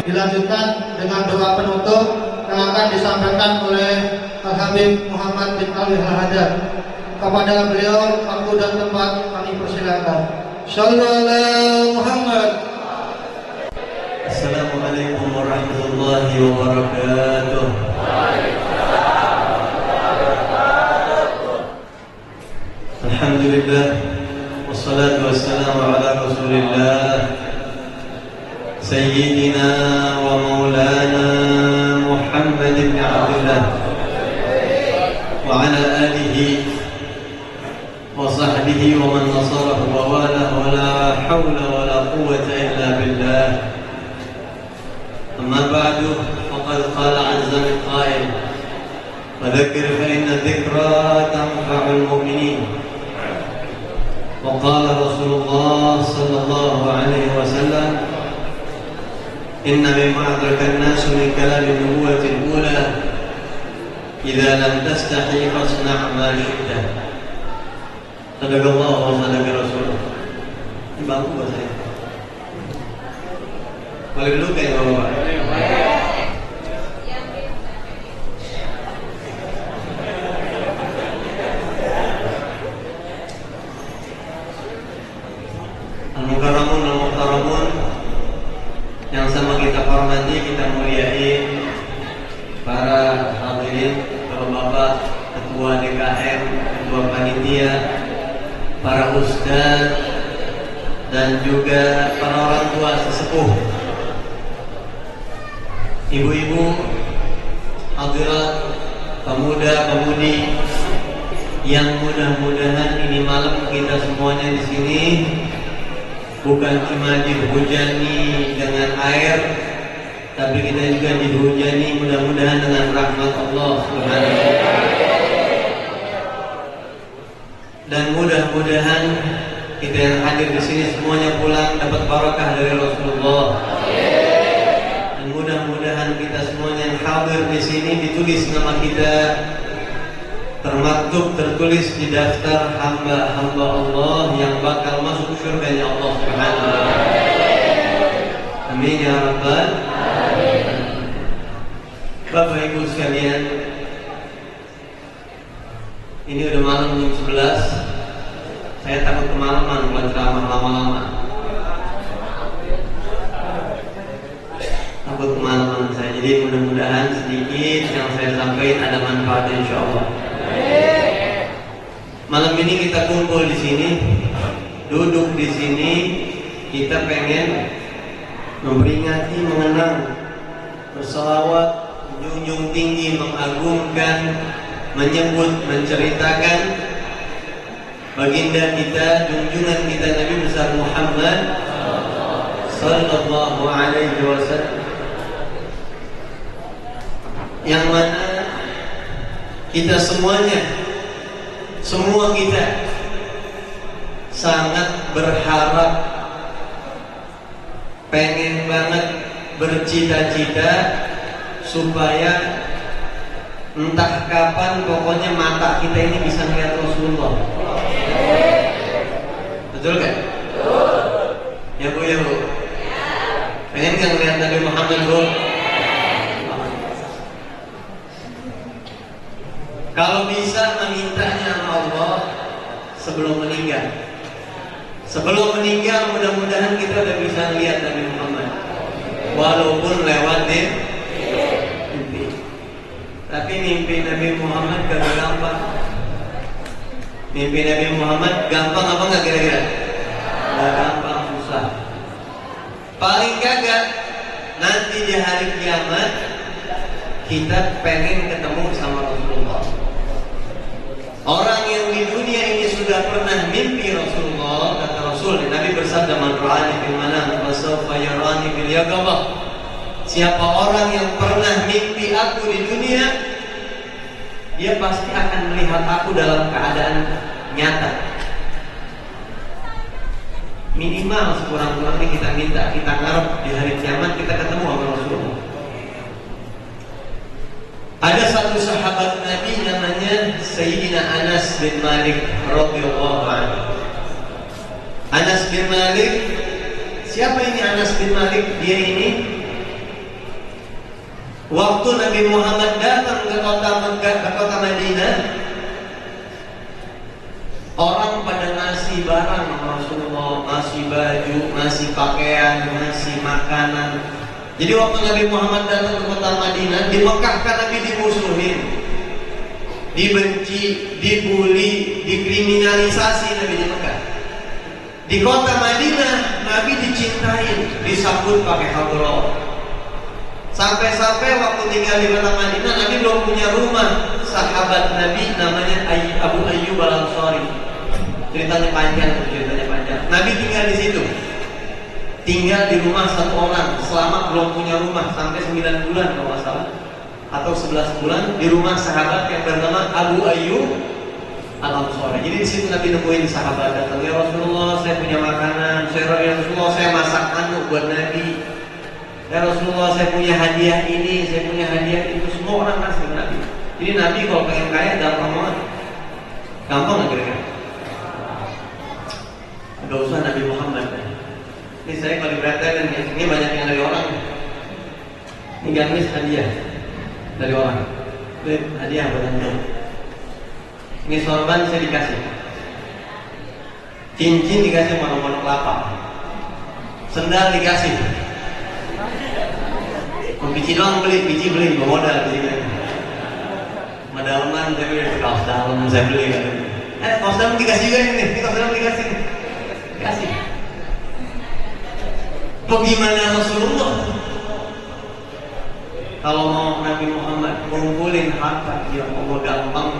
S1: Dilanjutkan dengan doa penutup yang akan disampaikan oleh Al-Habib Muhammad bin Ali Al-Hadad. Kepada beliau waktu dan tempat kami persilakan. Shallallahu Muhammad.
S3: Assalamualaikum warahmatullahi wabarakatuh. Alhamdulillah, wassalatu wassalamu ala Rasulillah Sayyidina عبد الله وعلى آله وصحبه ومن نصره ووالاه ولا حول ولا قوة إلا بالله. أما بعد فقد قال عز من قائل فذكر فإن الذكرى تنفع المؤمنين. وقال رسول الله صلى الله عليه وسلم إن مما أدرك الناس من كلام النبوة الأولى إذا لم تستحي فاصنع ما شئت. صدق الله وصدق رسوله. Ini bangku buat saya. Boleh dulu kayak bapak. Al-Mukarramun Al-Muhtaramun yang sama kita hormati, kita muliain, para hadirin, bapak-bapak, ketua DKM, ketua panitia, para ustaz, dan juga para orang tua sesepuh, ibu-ibu, hadirat, pemuda-pemudi yang mudah-mudahan ini malam kita semuanya di sini bukan cuma dihujani dengan air, tapi kita juga dihujani mudah-mudahan dengan rahmat Allah Subhanahu wa Ta'ala. Dan mudah-mudahan kita yang hadir di sini semuanya pulang dapat barakah dari Rasulullah. Dan mudah-mudahan kita semuanya yang hadir di sini ditulis nama kita, termaktub, tertulis di daftar hamba-hamba Allah yang bakal masuk surganya Allah Subhanahu wa Ta'ala. Amin ya rabbal alamin. Bapak Ibu sekalian, ini udah malam jam 11. Saya takut kemalaman buat ceramah lama-lama. Takut kemalaman saya. Jadi mudah-mudahan sedikit yang saya sampaikan ada manfaatnya insyaallah. Malam ini kita kumpul di sini, duduk di sini, kita pengen memperingati, mengenang, berselawat, menjunjung tinggi, mengagungkan, menyebut, menceritakan baginda kita, junjungan kita Nabi besar Muhammad sallallahu alaihi wasallam, yang mana kita semuanya, semua kita sangat berharap, pengen banget, bercita-cita supaya entah kapan pokoknya mata kita ini bisa melihat Rasulullah. Betul kan? Ya Bu, ya Bu. Pengen nggak melihat Nabi Muhammad Bu? Kalau bisa memintanya sama Allah sebelum meninggal. Sebelum meninggal mudah-mudahan kita udah bisa lihat Nabi Muhammad, walaupun lewat mimpi. Tapi mimpi Nabi Muhammad gak gampang. Mimpi Nabi Muhammad gampang apa nggak kira-kira? Gak gampang, susah. Paling kagak nanti di hari kiamat kita pengen ketemu sama Rasulullah. Orang yang di dunia ini sudah pernah mimpi Rasulullah, kata Rasul, Nabi bersabda, "Man ra'ani fil manam fasawfa yarani fil yaqظah." Siapa orang yang pernah mimpi aku di dunia, dia pasti akan melihat aku dalam keadaan nyata. Minimal sekurang-kurangnya kita minta, kita ngarep di hari kiamat kita ketemu sama Rasulullah. Ada satu sahabat Nabi namanya Sayyidina Anas bin Malik radhiyallahu anhu. Anas bin Malik, siapa ini Anas bin Malik? Dia ini waktu Nabi Muhammad datang ke kota Mekah, ke kota Madinah, orang pada ngasih barang Rasulullah, ngasih baju, ngasih pakaian, ngasih makanan. Jadi waktu Nabi Muhammad datang ke kota Madinah, di Mekah kan Nabi dimusuhin, dibenci, dibully, dikriminalisasi Nabi di Mekah. Di kota Madinah Nabi dicintain, disambut pakai hadroh. Sampai-sampai waktu tinggal di kota Madinah, Nabi belum punya rumah. Sahabat Nabi namanya Abu Ayyub Al-Ansari. Ceritanya panjang. Nabi tinggal di situ. Tinggal di rumah satu orang selama belum punya rumah sampai 9 bulan kalau nggak salah, atau 11 bulan di rumah sahabat yang bernama Abu Ayyub Al-Ansari. Jadi di situ Nabi nemuin sahabat datang, ya Rasulullah, saya punya makanan. Ya Rasulullah, saya masak anu buat Nabi. Ya Rasulullah, saya punya hadiah ini, saya punya hadiah itu. Semua orang kasih ke Nabi. Jadi Nabi kalau pengen kaya gampang banget. Gampang nggak kira-kira? Gak usah Nabi Muhammad. Ini saya kalau diperhatikan ini banyak yang dari orang. Ini gamis hadiah dari orang. Ini hadiah buat Anda. Ini sorban saya dikasih. Cincin dikasih mono-mono kelapa. Sendal dikasih. Biji doang beli, biji beli, bawa modal biji beli. Madalaman saya beli, kaos dalam saya beli. Kaos dalam dikasih juga ini kaos dalam dikasih. Kasih. Bagaimana Rasulullah? Kalau mau Nabi Muhammad mengumpulin harta, ya Allah gampang.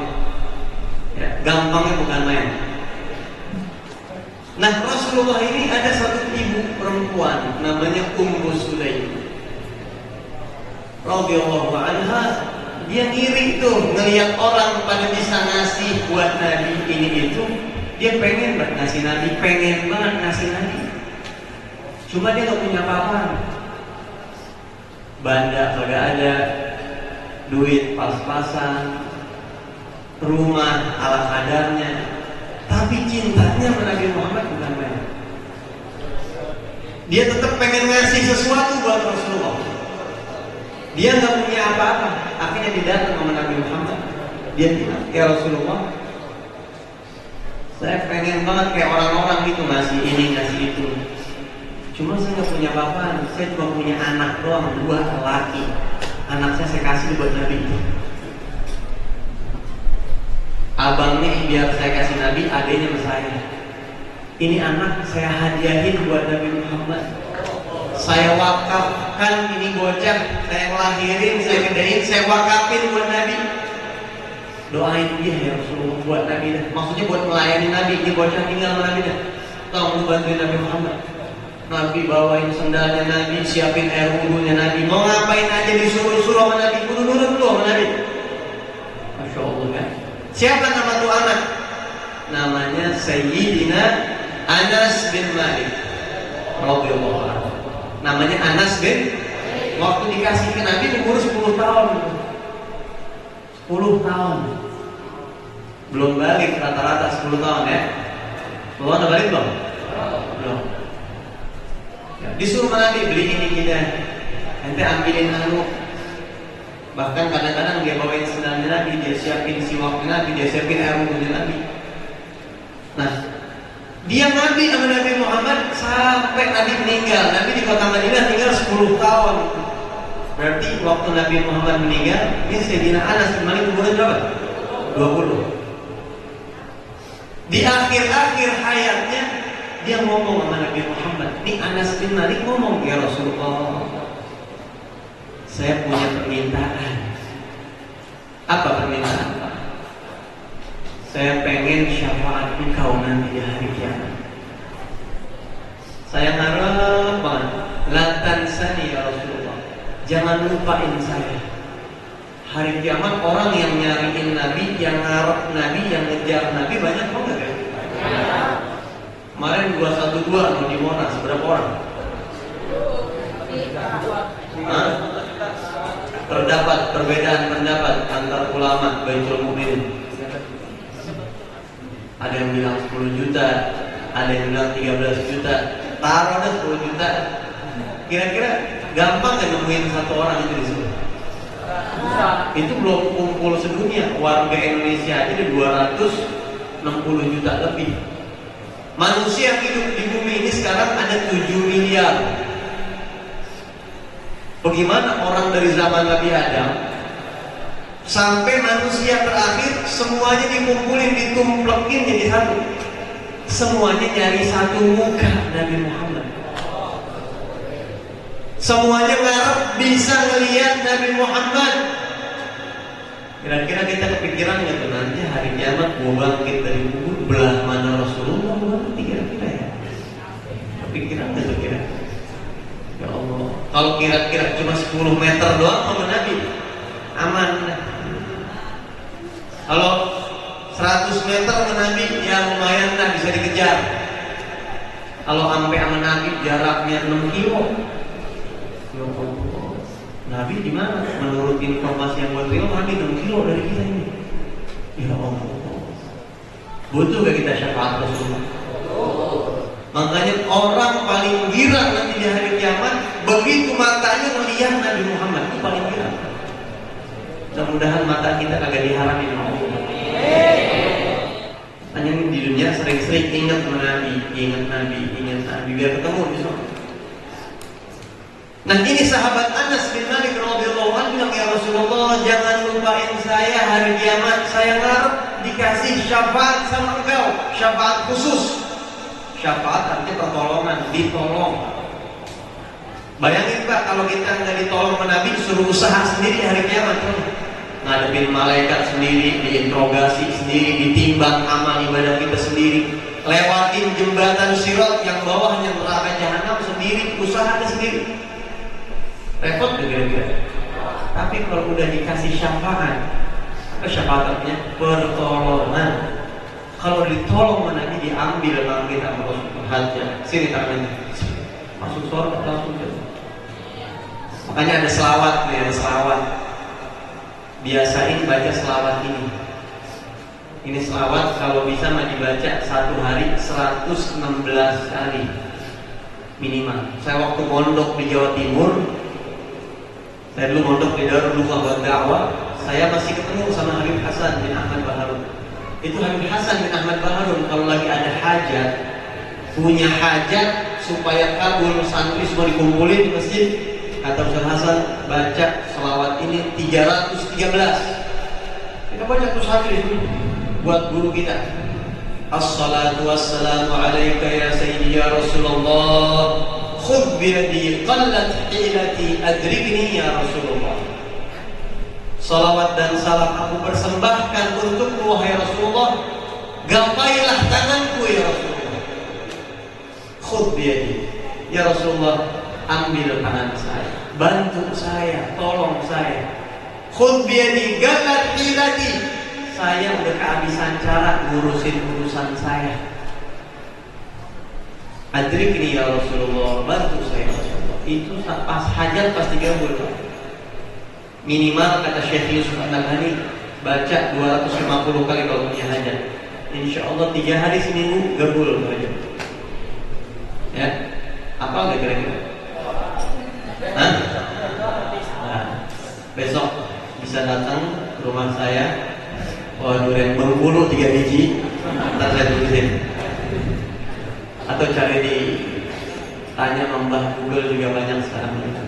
S3: Ya, gampangnya bukan main. Nah, Rasulullah ini ada satu ibu perempuan namanya Ummu Sulaim radhiyallahu anha. Dia ngiri tuh ngelihat orang pada bisa ngasih buat Nabi ini itu. Dia pengen banget ngasih Nabi, pengen banget ngasih Nabi. Cuma dia gak punya apa-apa. Banda kagak ada, duit pas-pasan, rumah ala kadarnya. Tapi cintanya sama Nabi Muhammad bukan main. Dia tetap pengen ngasih sesuatu buat Rasulullah. Dia gak punya apa-apa. Akhirnya dia datang sama Nabi Muhammad. Dia bilang, ya Rasulullah, saya pengen banget kayak orang-orang gitu, ngasih ini, ngasih itu. Cuma saya gak punya apa-apa. Saya cuma punya anak doang, 2 laki. Anak saya kasih buat Nabi. Abangnya biar saya kasih Nabi, adanya sama saya. Ini anak saya hadiahin buat Nabi Muhammad. Saya wakafkan ini bocah, saya lahirin, saya gedein, saya wakafin buat Nabi. Doain dia ya Rasulullah buat Nabi dah. Maksudnya buat melayani Nabi. Ini bocah tinggal sama Nabi dah. Tolong lu bantuin Nabi Muhammad. Nabi bawain sendalnya Nabi, siapin air wudhunya Nabi. Mau ngapain aja disuruh-suruh sama Nabi, kudu nurut dulu sama Nabi. Masya Allah kan. Siapa nama tuh anak? Namanya Sayyidina Anas bin Malik radhiyallahu anhu. Namanya Anas bin. Waktu dikasih ke Nabi umur 10 tahun. 10 tahun. Belum balik, rata-rata 10 tahun ya. Belum ada balik belum? Belum. Ya, disuruh Nabi beli ini kita. Nanti ambilin anu. Bahkan kadang-kadang dia bawain sendalnya Nabi, dia siapin siwaknya Nabi, dia siapin air wudhunya Nabi. Nah, dia Nabi sama Nabi Muhammad sampai Nabi meninggal. Nabi di kota Madinah tinggal 10 tahun. Berarti waktu Nabi Muhammad meninggal, ini Sayyidina Anas bin Malik umurnya berapa? 20. Di akhir-akhir hayatnya dia ngomong sama Nabi Muhammad. Ini Anas bin Malik ngomong, ya Rasulullah, saya punya permintaan. Apa permintaan? Saya pengen syafaat engkau nanti di hari kiamat. Saya harap banget, latansani ya Rasulullah, jangan lupain saya. Hari kiamat orang yang nyariin Nabi, yang ngarep Nabi, yang ngejar Nabi banyak banget ya. Kemarin 212 mau di Monas, berapa orang? Hah? Terdapat perbedaan pendapat antar ulama Baitul Mu'min. Ada yang bilang 10 juta, ada yang bilang 13 juta. Taruh ada 10 juta. Kira-kira gampang gak nemuin satu orang itu di sini? Itu belum kumpul sedunia. Warga Indonesia aja ada 260 juta lebih. Manusia yang hidup di bumi ini sekarang ada 7 miliar. Bagaimana orang dari zaman Nabi Adam sampai manusia terakhir semuanya dikumpulin, ditumplekin jadi satu. Semuanya nyari satu muka Nabi Muhammad. Semuanya ngarep bisa ngelihat Nabi Muhammad. Kira-kira kita kepikiran nggak tuh nanti hari kiamat gua bangkit dari kubur belah mana Rasulullah? Kira-kira ya. Kepikiran nggak tuh kira? Ya Allah. Kalau kira-kira cuma 10 meter doang sama Nabi, aman. Kalau 100 meter sama Nabi, ya lumayan lah bisa dikejar. Kalau sampai sama Nabi jaraknya 6 kilo, ya Allah. Nabi di mana? Menurut informasi yang buat terima, Nabi 6 kilo dari kita ini. Ya Allah. Butuh gak kita syafaat Rasulullah? Makanya orang paling girang nanti di hari kiamat begitu matanya melihat Nabi Muhammad, itu paling girang. Mudah-mudahan mata kita kagak diharamin Allah. Hanya di dunia sering-sering ingat Nabi, biar ketemu besok. Nah ini sahabat Anas bin Malik radhiyallahu anhu bilang, ya Rasulullah, jangan lupain saya hari kiamat. Saya ngarep dikasih syafaat sama engkau, syafaat khusus. Syafaat artinya pertolongan, ditolong. Bayangin Pak, kalau kita nggak ditolong sama Nabi, suruh usaha sendiri hari kiamat, ngadepin malaikat sendiri, diinterogasi sendiri, ditimbang amal ibadah kita sendiri, lewatin jembatan Sirat yang bawahnya neraka jahanam sendiri, usahanya sendiri. Repot kira-kira. Tapi kalau udah dikasih syafaat, apa syafaatnya? Pertolongan. Kalau ditolong sama Nabi, diambil tangan kita sama Rasulullah. Sini tangannya, masuk surga langsung. Makanya ada selawat nih, ada selawat. Biasain baca selawat ini. Ini selawat kalau bisa mah dibaca satu hari 116 kali minimal. Saya waktu mondok di Jawa Timur, saya dulu mondok di Darul Luqa buat dakwah, saya masih ketemu sama Habib Hasan bin Ahmad Baharun. Itu Habib Hasan bin Ahmad Baharun kalau lagi ada hajat, punya hajat supaya kabul, santri semua dikumpulin di masjid, kata Ustaz Hasan, baca selawat ini 313. Kita baca terus santri buat guru kita. Assalatu wassalamu alaika ya sayyidi ya Rasulullah, khudh biyadi qallat hilati adrikni ya Rasulullah. Salawat dan salam aku persembahkan untukmu wahai Rasulullah, gapailah tanganku ya Rasulullah. Khudh biyadi ya Rasulullah, ambil tangan saya, bantu saya, tolong saya. Khudh biyadi qallat hilati, saya udah kehabisan cara ngurusin urusan saya. Adrikni ya Rasulullah, bantu saya Rasulullah. Itu pas hajat pasti gabul. Minimal kata Syekh Yusuf An-Nabhani, baca 250 kali kalau punya hajat. Insya Allah 3 hari seminggu gabul hajat. Ya, apa nggak kira-kira? Hah? Nah, besok bisa datang ke rumah saya. Durian Bengkulu 3 biji, ntar saya tulisin. Atau cari di tanya Mbah Google juga banyak sekarang.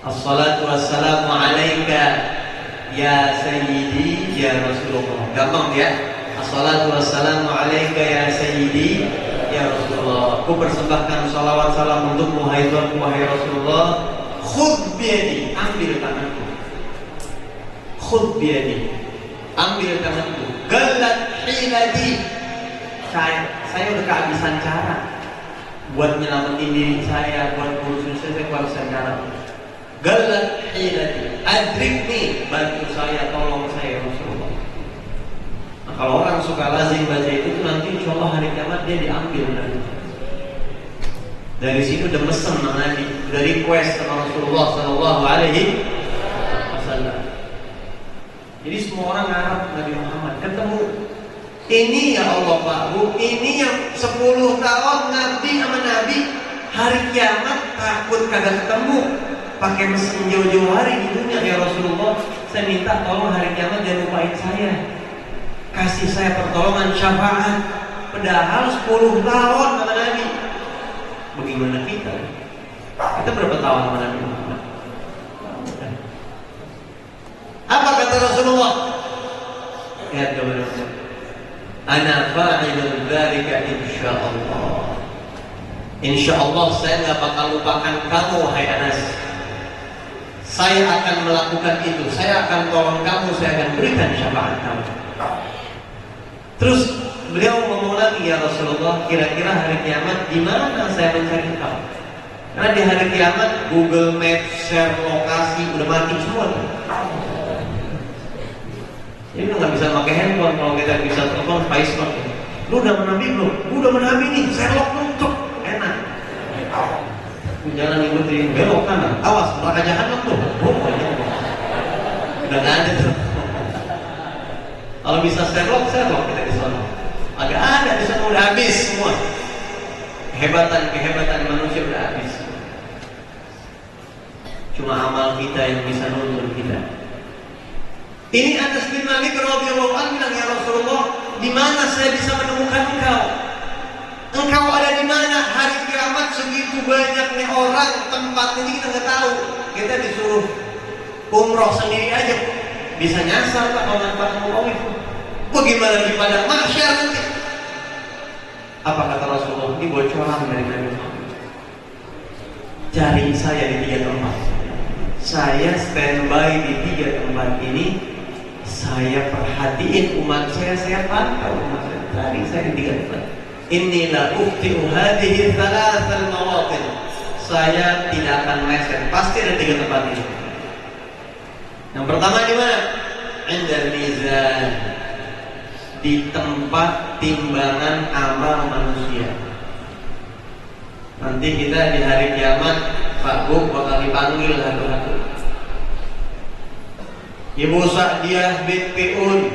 S3: Assalatu wassalamu alaika ya sayyidi ya Rasulullah. Gampang ya. Assalatu wassalamu alaika ya sayyidi ya Rasulullah. Aku persembahkan salawat salam untukmu wahai Tuhanku wahai Rasulullah. Khudh biyadi, ambil tanganku. Khudh biyadi, ambil tanganku. Gallat hilati, saya udah kehabisan cara buat nyelamatin diri saya, buat ngurusin saya kehabisan cara. Gallat hilati, adrikni, bantu saya, tolong saya Rasulullah. Nah, kalau orang suka lazim baca itu nanti insya Allah hari kiamat dia diambil dari sini udah mesen sama Nabi, udah request sama Rasulullah Sallallahu Alaihi Wasallam. Jadi semua orang ngarep Nabi Muhammad ketemu. Ini ya Allah Pak Bu, ini yang 10 tahun Nabi sama Nabi, hari kiamat takut kagak ketemu, pakai mesin jauh-jauh hari di dunia. Ya Rasulullah, saya minta tolong hari kiamat jangan lupain saya, kasih saya pertolongan syafaat. Padahal 10 tahun sama Nabi. Bagaimana kita? Kita berapa tahun sama Nabi Muhammad? Apa kata Rasulullah? Lihat kepada Ana fa'ilun dzalika insyaallah. Insya Allah saya nggak bakal lupakan kamu, hai Anas. Saya akan melakukan itu. Saya akan tolong kamu. Saya akan berikan syafaat kamu. Terus beliau ngomong lagi, ya Rasulullah, kira-kira hari kiamat di mana saya mencari kamu? Karena di hari kiamat Google Maps, share lokasi udah mati semua. Ini nggak bisa pakai handphone. Kalau kita bisa telepon Facebook. Lu udah menabi belum? Lu udah menabi nih. Sherlock lu enak. Jangan ikutin belok kanan. Awas, neraka jahanam tuh. Udah nggak ada tuh. Kalau bisa Sherlock kita di sana. Agak ada di sana, udah habis semua. Kehebatan manusia udah habis. Cuma amal kita yang bisa nuntun kita. Ini Anas bin Malik radhiyallahu anhu bilang, ya Rasulullah, di mana saya bisa menemukan engkau? Engkau ada di mana? Hari kiamat segitu banyaknya orang, tempat ini kita nggak tahu. Kita disuruh umroh sendiri aja, bisa nyasar Pak kalau nggak umroh itu. Bagaimana di padang mahsyar nanti? Apa kata Rasulullah? Ini bocoran dari Nabi Muhammad. Cari saya di 3 tempat. Saya standby di 3 tempat ini. Saya perhatiin umat saya pantau umat saya. Cari saya di 3 tempat. Inni la ukhti'u hadhihi thalathal mawatin. Saya tidak akan meleset. Pasti ada 3 tempat ini. Yang pertama di mana? Indal mizan. Di tempat timbangan amal manusia. Nanti kita di hari kiamat, Pak Bu bakal dipanggil satu-satu. Ibu Sa'diyah bin Pi'un,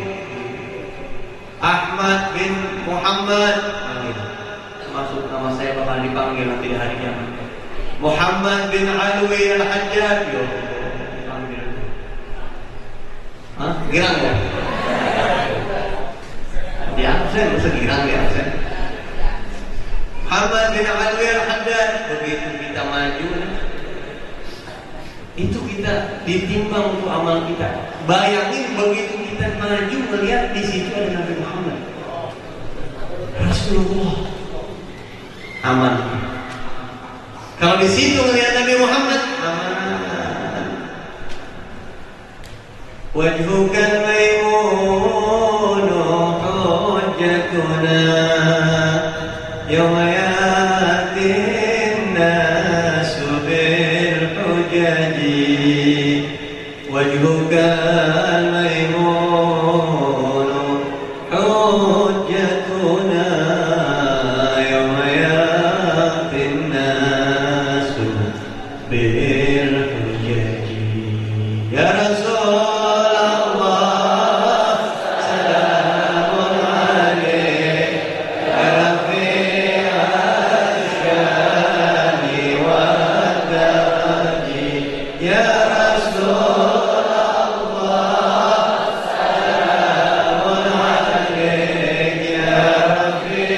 S3: Ahmad bin Muhammad, masuk nama saya bakal dipanggil nanti di hari kiamat. Muhammad bin Alwi al-Hajjaj, dipanggil. Hah? Girang ya? Di absen, masa girang di absen? Muhammad bin Alwi al-Hajjaj, begitu kita maju, itu kita ditimbang untuk amal kita. Bayangin begitu kita maju melihat di situ ada Nabi Muhammad, Rasulullah, aman. Kalau di situ melihat Nabi Muhammad, aman. Wajhukal maimunu hujjatuna yawma yatin nasu bil hujaji. Wajhukal maimunu hujjatuna yawma yatin nasu bil hujaji. Ya Rasulullah, salamun alaik, ya Rafi'al syani wa daraji. Ya Rasulullah, salamun alaik, ya Rafi'al syani wa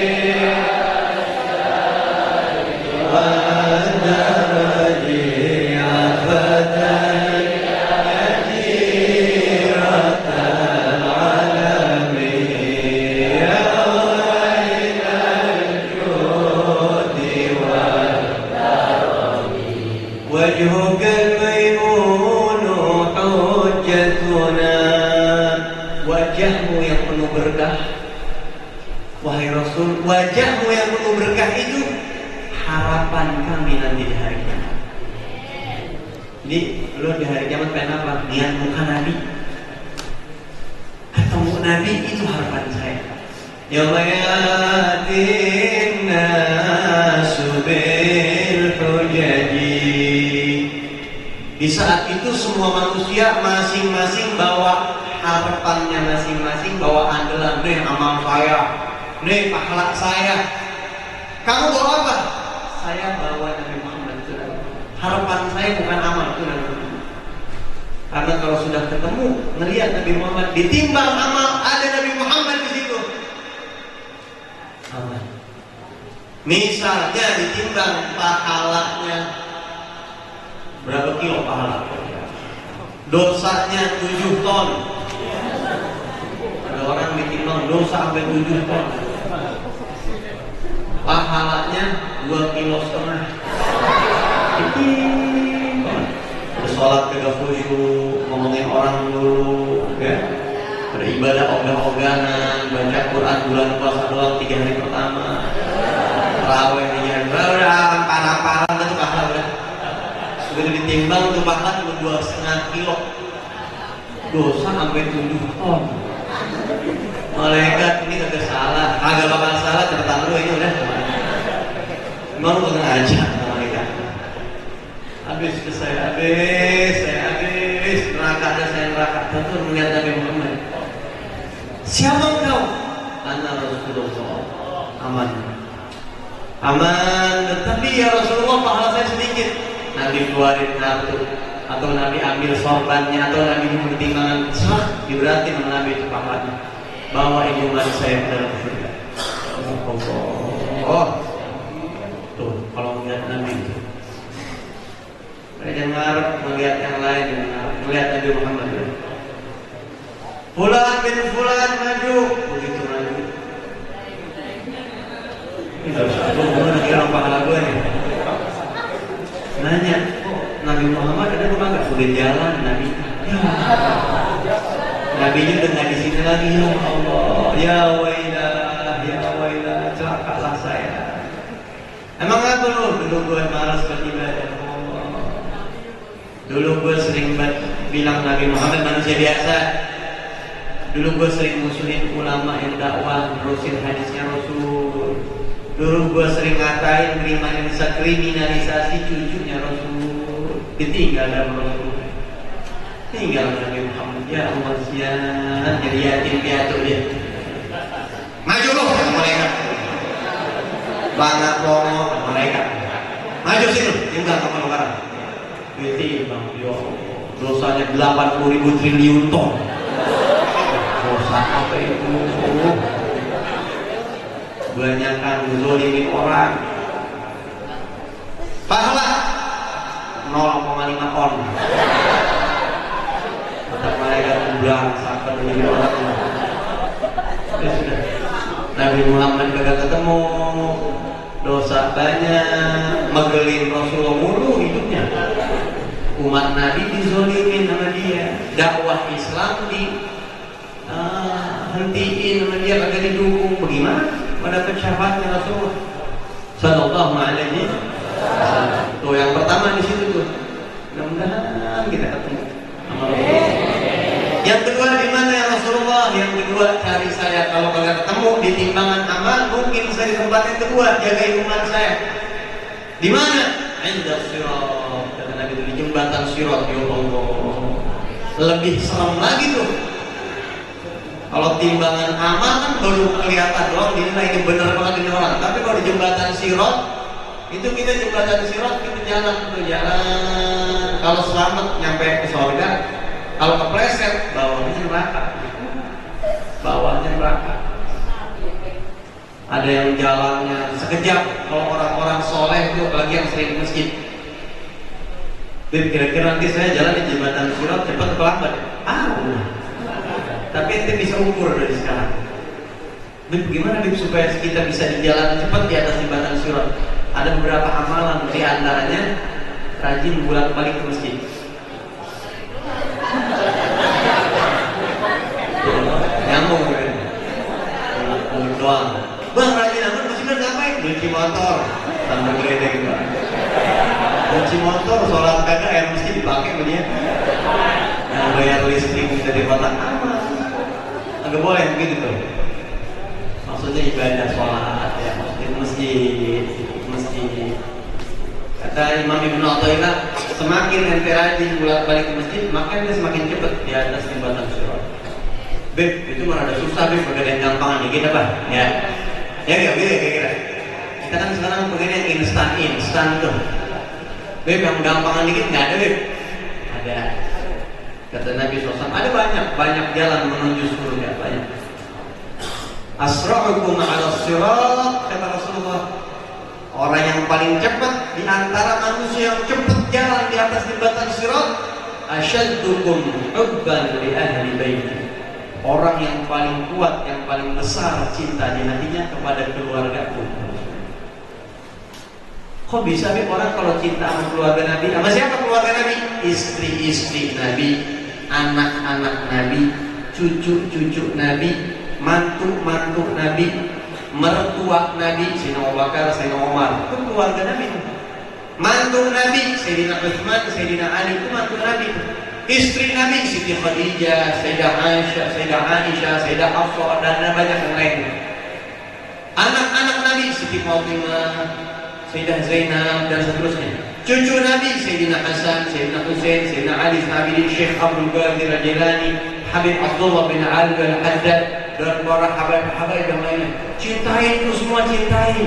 S3: daraji. Ya Fatah wajhukal maimunu hujjatuna. Wajahmu yang penuh berkah, wahai Rasul, wajahmu yang penuh berkah itu harapan kami nanti di hari kiamat. Jadi lu di hari kiamat pengen apa? Lihat muka Nabi, ketemu Nabi, itu harapan saya. Yauma yatin nasu bil hujaji. Di saat itu semua manusia masing-masing bawa harapannya masing-masing, bawa andalan. Nih amal saya, nih pahala saya. Kamu bawa apa? Saya bawa Nabi Muhammad. Harapan saya bukan amal, itu Nabi Muhammad. Karena kalau sudah ketemu, melihat Nabi Muhammad, ditimbang amal, ada Nabi Muhammad di situ. Aman. Misalnya ditimbang pahalanya, berapa kilo pahala? Dosanya 7 ton. Ada orang ditimbang dosa sampai 7 ton. Pahalanya 2,5 kilo. Udah sholat kagak khusyuk, ngomongin orang dulu, ya. Ada ibadah ogah-ogahan, baca Quran bulan puasa doang 3 hari pertama. Raweh aja, udah parah-parah tuh pahala udah. Begitu ditimbang tuh pahala cuma 2,5 kilo. Dosa sampai 7 ton. Malaikat ini kagak salah, kagak bakal salah, catatan lu ini udah. Mau lu kagak aja malaikat. Habis saya habis neraka ada saya neraka. Tentu melihat Nabi Muhammad. Siapa kau? Ana Rasulullah. Aman, tetapi ya Rasulullah pahala saya sedikit. Nabi keluarin kartu atau Nabi ambil sorbannya atau Nabi mempertimbangkan diberatin sama Nabi itu pahalanya. Bawa iman saya ke dalam surga. Oh, tuh kalau melihat Nabi itu, jangan ngarep melihat yang lain, melihat Nabi Muhammad. Fulan bin Fulan maju, begitu maju. Gue kira pahala gue nih. Nanya, Nabi Muhammad ada apa enggak? Udah jalan Nabi. Nabi nya udah nggak di sini lagi. Ya Allah, ya wailah, celakalah saya. Emang apa lu? Dulu gue malas beribadah. Dulu gue sering bilang Nabi Muhammad manusia biasa. Dulu gue sering musuhin ulama yang dakwah, terusin hadisnya Rasul. Dulu gue sering ngatain kriminalisasi cucunya Rasul. Ditinggal dalam Rasul. Tinggal Nabi Muhammad. Ya Allah, sian jadi yatim piatu dia. Maju loh malaikat. Bangga lomo malaikat. Maju sini, tinggal sama orang. Itu bang, yo dosanya 80.000 triliun ton. Dosa apa itu? Kebanyakan zolimin orang. Pahala 0,5 ton. Tetap malaikat bilang sampai menjadi orang. Ya sudah. Nabi Muhammad kagak ketemu, dosa banyak, megelin Rasulullah mulu hidupnya. Umat Nabi dizolimin sama dia, dakwah Islam hentiin sama dia, kagak didukung. Bagaimana? Pada syafaatnya Rasulullah Sallallahu Alaihi Wasallam. Tuh yang pertama di situ tuh. Mudah-mudahan kita ketemu sama Rasulullah. Yang kedua di mana ya Rasulullah? Yang kedua cari saya, kalau kagak ketemu di timbangan amal, mungkin saya di tempat yang kedua, jaga iman saya. Di mana? Indah sirat. Kata Nabi itu di jembatan sirat. Ya Allah. Lebih serem lagi tuh. Kalau timbangan amal kan baru kelihatan doang, dinilai ini benar banget ini orang. Tapi kalau di jembatan sirat, itu kita jembatan sirat kita jalan. Kalau selamat nyampe ke surga. Kalau kepleset, bawahnya neraka. Ada yang jalannya sekejap. Kalau orang-orang soleh itu, apalagi yang sering masjid. Kira-kira nanti saya jalan di jembatan sirat cepat atau lambat? Tapi ente bisa ukur dari sekarang. Bagaimana supaya kita bisa di jalan cepat di atas jembatan sirat? Ada beberapa amalan, di antaranya rajin bolak-balik ke masjid. Nyambung kan? Doang. Bang, rajin amat masih kan ngapain? Cuci motor sambil geledek gitu. Cuci motor, sholat kagak, air mesti dipakai sama dia. Yang bayar listrik dari kotak amat. Agak boleh begitu tuh. Maksudnya ibadah sholat ya, masjid. Kata Imam Ibnu Athaillah, semakin ente rajin bolak-balik ke masjid, maka ente semakin cepat di atas jembatan sirat. Beb, itu mana ada susah, Beb, pakai yang gampang dikit apa? Ya kira-kira. Kita kan sekarang pakai yang instan tuh. Beb, yang gampang dikit nggak ada, Beb. Ada. Kata Nabi SAW, ada banyak jalan menuju surga, banyak. Asra'ukum 'ala sirat, kata Rasulullah. Orang yang paling cepat di antara manusia yang cepat jalan di atas jembatan sirat, asyaddukum hubban li ahli baiti. Orang yang paling kuat, yang paling besar cinta di hatinya kepada keluargaku. Kok bisa nih orang kalau cinta sama keluarga Nabi? Sama siapa keluarga Nabi? Istri-istri Nabi, anak-anak Nabi, cucu-cucu Nabi, mantu-mantu Nabi, mertua Nabi, Sayyidina Abu Bakar, Sayyidina Umar, itu keluarga Nabi. Mantu Nabi, Sayyidina Utsman, Sayyidina Ali, itu mantu Nabi. Istri Nabi, Siti Khadijah, Sayyidah Aisyah, Sayyidah Hafsah, dan banyak yang lainnya. Anak-anak Nabi, Siti Fatimah, Sayyidah Zainab, dan seterusnya. Cucu Nabi, Sayyidina Hasan, Sayyidina Husain, Sayyidina Ali, Sahabidin, Syekh Abdul Qadir Al-Jilani, Habib Abdullah bin Ali Al-Haddad, dan para habaib yang lainnya. Cintai itu semua, cintai.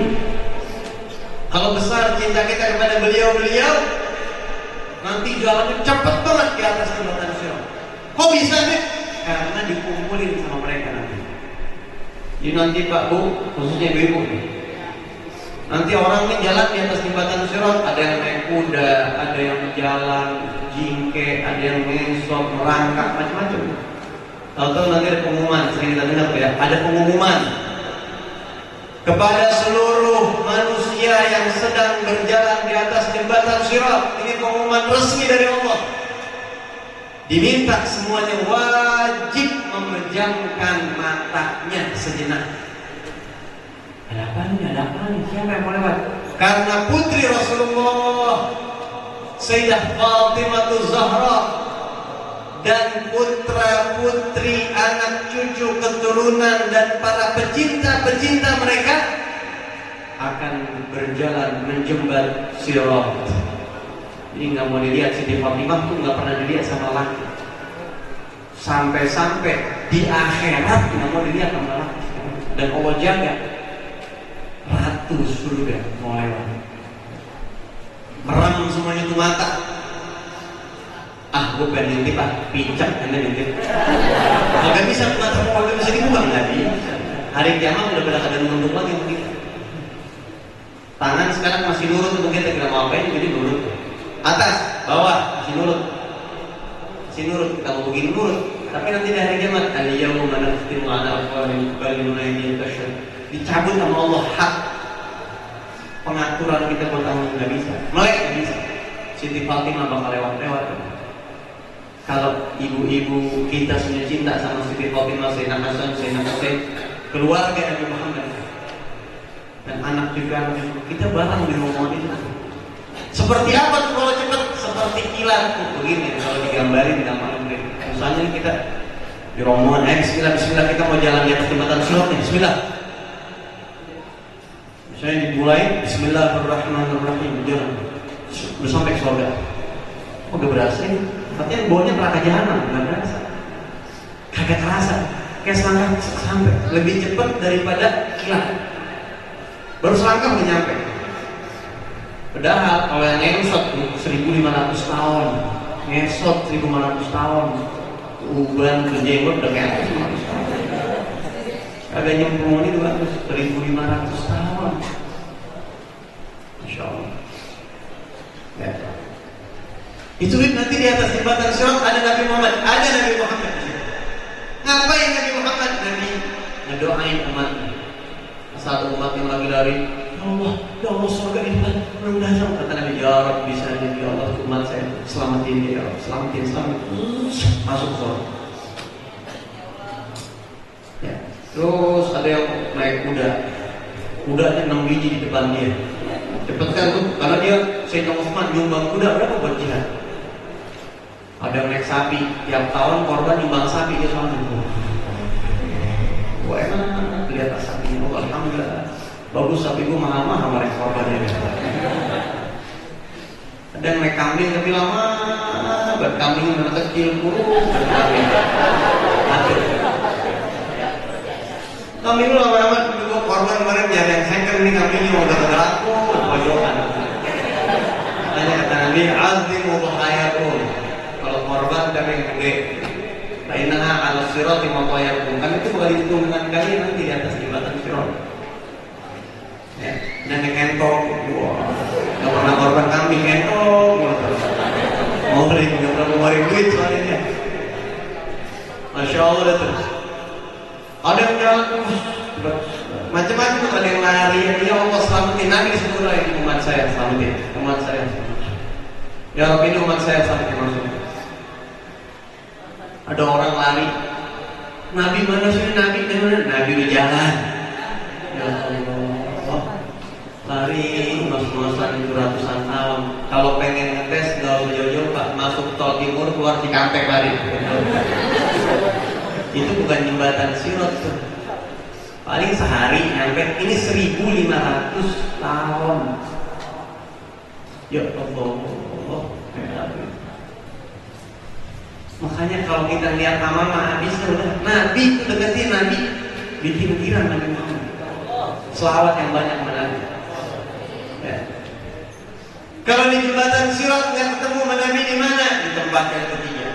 S3: Kalau besar cinta kita kepada beliau-beliau, nanti jalannya cepat banget di atas jembatan Sirat. Kok bisa nih? Karena dikumpulin sama mereka nanti. Jadi nanti Pak Bu, khususnya ibu-ibu, nanti orang ini jalan di atas jembatan Sirat, ada yang naik kuda, ada yang jalan jingke, ada yang ngesot, merangkak, macam-macam. Tahu-tahu nanti ada pengumuman, sering kita dengar ya, ada pengumuman kepada seluruh manusia yang sedang berjalan di atas jembatan Sirat. Ini pengumuman resmi dari Allah. Diminta semuanya wajib memejamkan matanya sejenak. Ada apa nih? Siapa yang mau lewat? Karena putri Rasulullah Sayyidah Fatimah Zahra dan putra-putri, anak cucu, keturunan, dan para pecinta-pecinta mereka akan berjalan menjembat Sirat. Ini nggak mau dilihat, Siti Fatimah tuh nggak pernah dilihat sama laki. Sampai-sampai di akhirat nggak mau dilihat sama laki. Dan Allah jaga ratu surga mau lewat, merem semuanya itu mata. Gue pengen ngintip, pincak anda ngintip. Gak bisa, mata mau gak bisa dibuang lagi. Hari kiamat udah pada ada nunduk lagi mungkin. Tangan sekarang masih nurut untuk kita, tidak mau apain jadi nurut. Atas, bawah masih nurut, kita mau begini nurut. Tapi nanti di hari kiamat, al-yawma nakhtimu ala afwahihim wa nuqallimu aydiyahum tashhad. Dicabut sama Allah hak pengaturan kita buat tamu nggak bisa, melek nggak bisa. Siti Fatimah bakal lewat. Kalau ibu-ibu kita punya cinta sama Siti Fatimah, Sayyidina Hasan, Sayyidina Husain, keluarga Nabi Muhammad, dan anak juga kita bareng di rumah itu. Seperti apa tuh kalau cepat? Seperti kilat tuh, begini kalau digambarin di nama Allah. Misalnya kita di rombongan, bismillah, kita mau jalan di atas jembatan Sirat nih, bismillah. Misalnya dimulai, bismillahirrahmanirrahim, jalan, udah sampai ke surga. Oh, udah berasa ini. Katanya baunya neraka jahanam, nggak berasa. Kagak terasa. Kayak selangkah sampai lebih cepat daripada kilat. Baru selangkah udah nyampe. Padahal kalau yang ngesot 1500 tahun, ngesot 1500 tahun, uban ke jenggot udah kayak 1500 tahun. Kagak nyemplung ini 1500 tahun. Masya Allah. Ya. Itu nanti di atas jembatan Sirat ada Nabi Muhammad, Ngapain Nabi Muhammad? Nabi ngedoain umatnya. Satu umat yang lagi lari, ya Allah surga ini mudah-mudahan. Kata Nabi, ya Rabbi bisa jadi, ya Allah umat saya selamatin dia, ya Allah, selamatin. Masuk surga. Ya. Terus ada yang naik kudanya 6 biji di depan dia. Cepetkan tuh, karena dia Sayyidina Utsman nyumbang kuda berapa buat jihad. Ada yang naik sapi, tiap tahun korban nyumbang sapi dia selalu. Wah enak, lihat sapinya, oh, alhamdulillah, bagus sapi gua mahal-mahal mereka korbannya. Ada yang naik kambing tapi lama, buat kambingnya mana kecil kurung. Kambing lu lama-lama juga korban kemarin ya, yang second ini kambingnya udah laku, pojokan. Makanya kata Nabi, azimu bahayakum. Kalau korban kami yang gede, lainnya ala sirati maqayakum. Kan itu bakal dihitung dengan kalian nanti di atas jembatan Sirat. Ya, dan yang entok, wah, nggak pernah korban kambing entok. Mau beli nggak pernah ngeluarin duit soalnya. Masya Allah dah terus. Ada yang jalan macam-macam tuh, ada yang lari, ya Allah selamatin Nabi sebelum ini umat saya selamatin, umat saya selamatin. Ya Rabbi ini umat saya selamatin masuk. Ada orang lari, Nabi mana sih, Nabi mana? Nabi di jalan. Ya Allah, lari mas-masan itu ratusan tahun. Kalau pengen ngetes nggak usah jauh-jauh Pak, masuk tol timur keluar Cikampek lari. Itu bukan jembatan Sirat tuh. Paling sehari nyampe, ini 1500 tahun. Ya Allah. Makanya kalau kita lihat nama habis udah Nabi itu deketin Nabi, bikin giran Nabi Muhammad. Selawat yang banyak Nabi. Ya. Kalau di jembatan Sirat nggak ketemu Nabi di mana? Di tempat yang ketiga.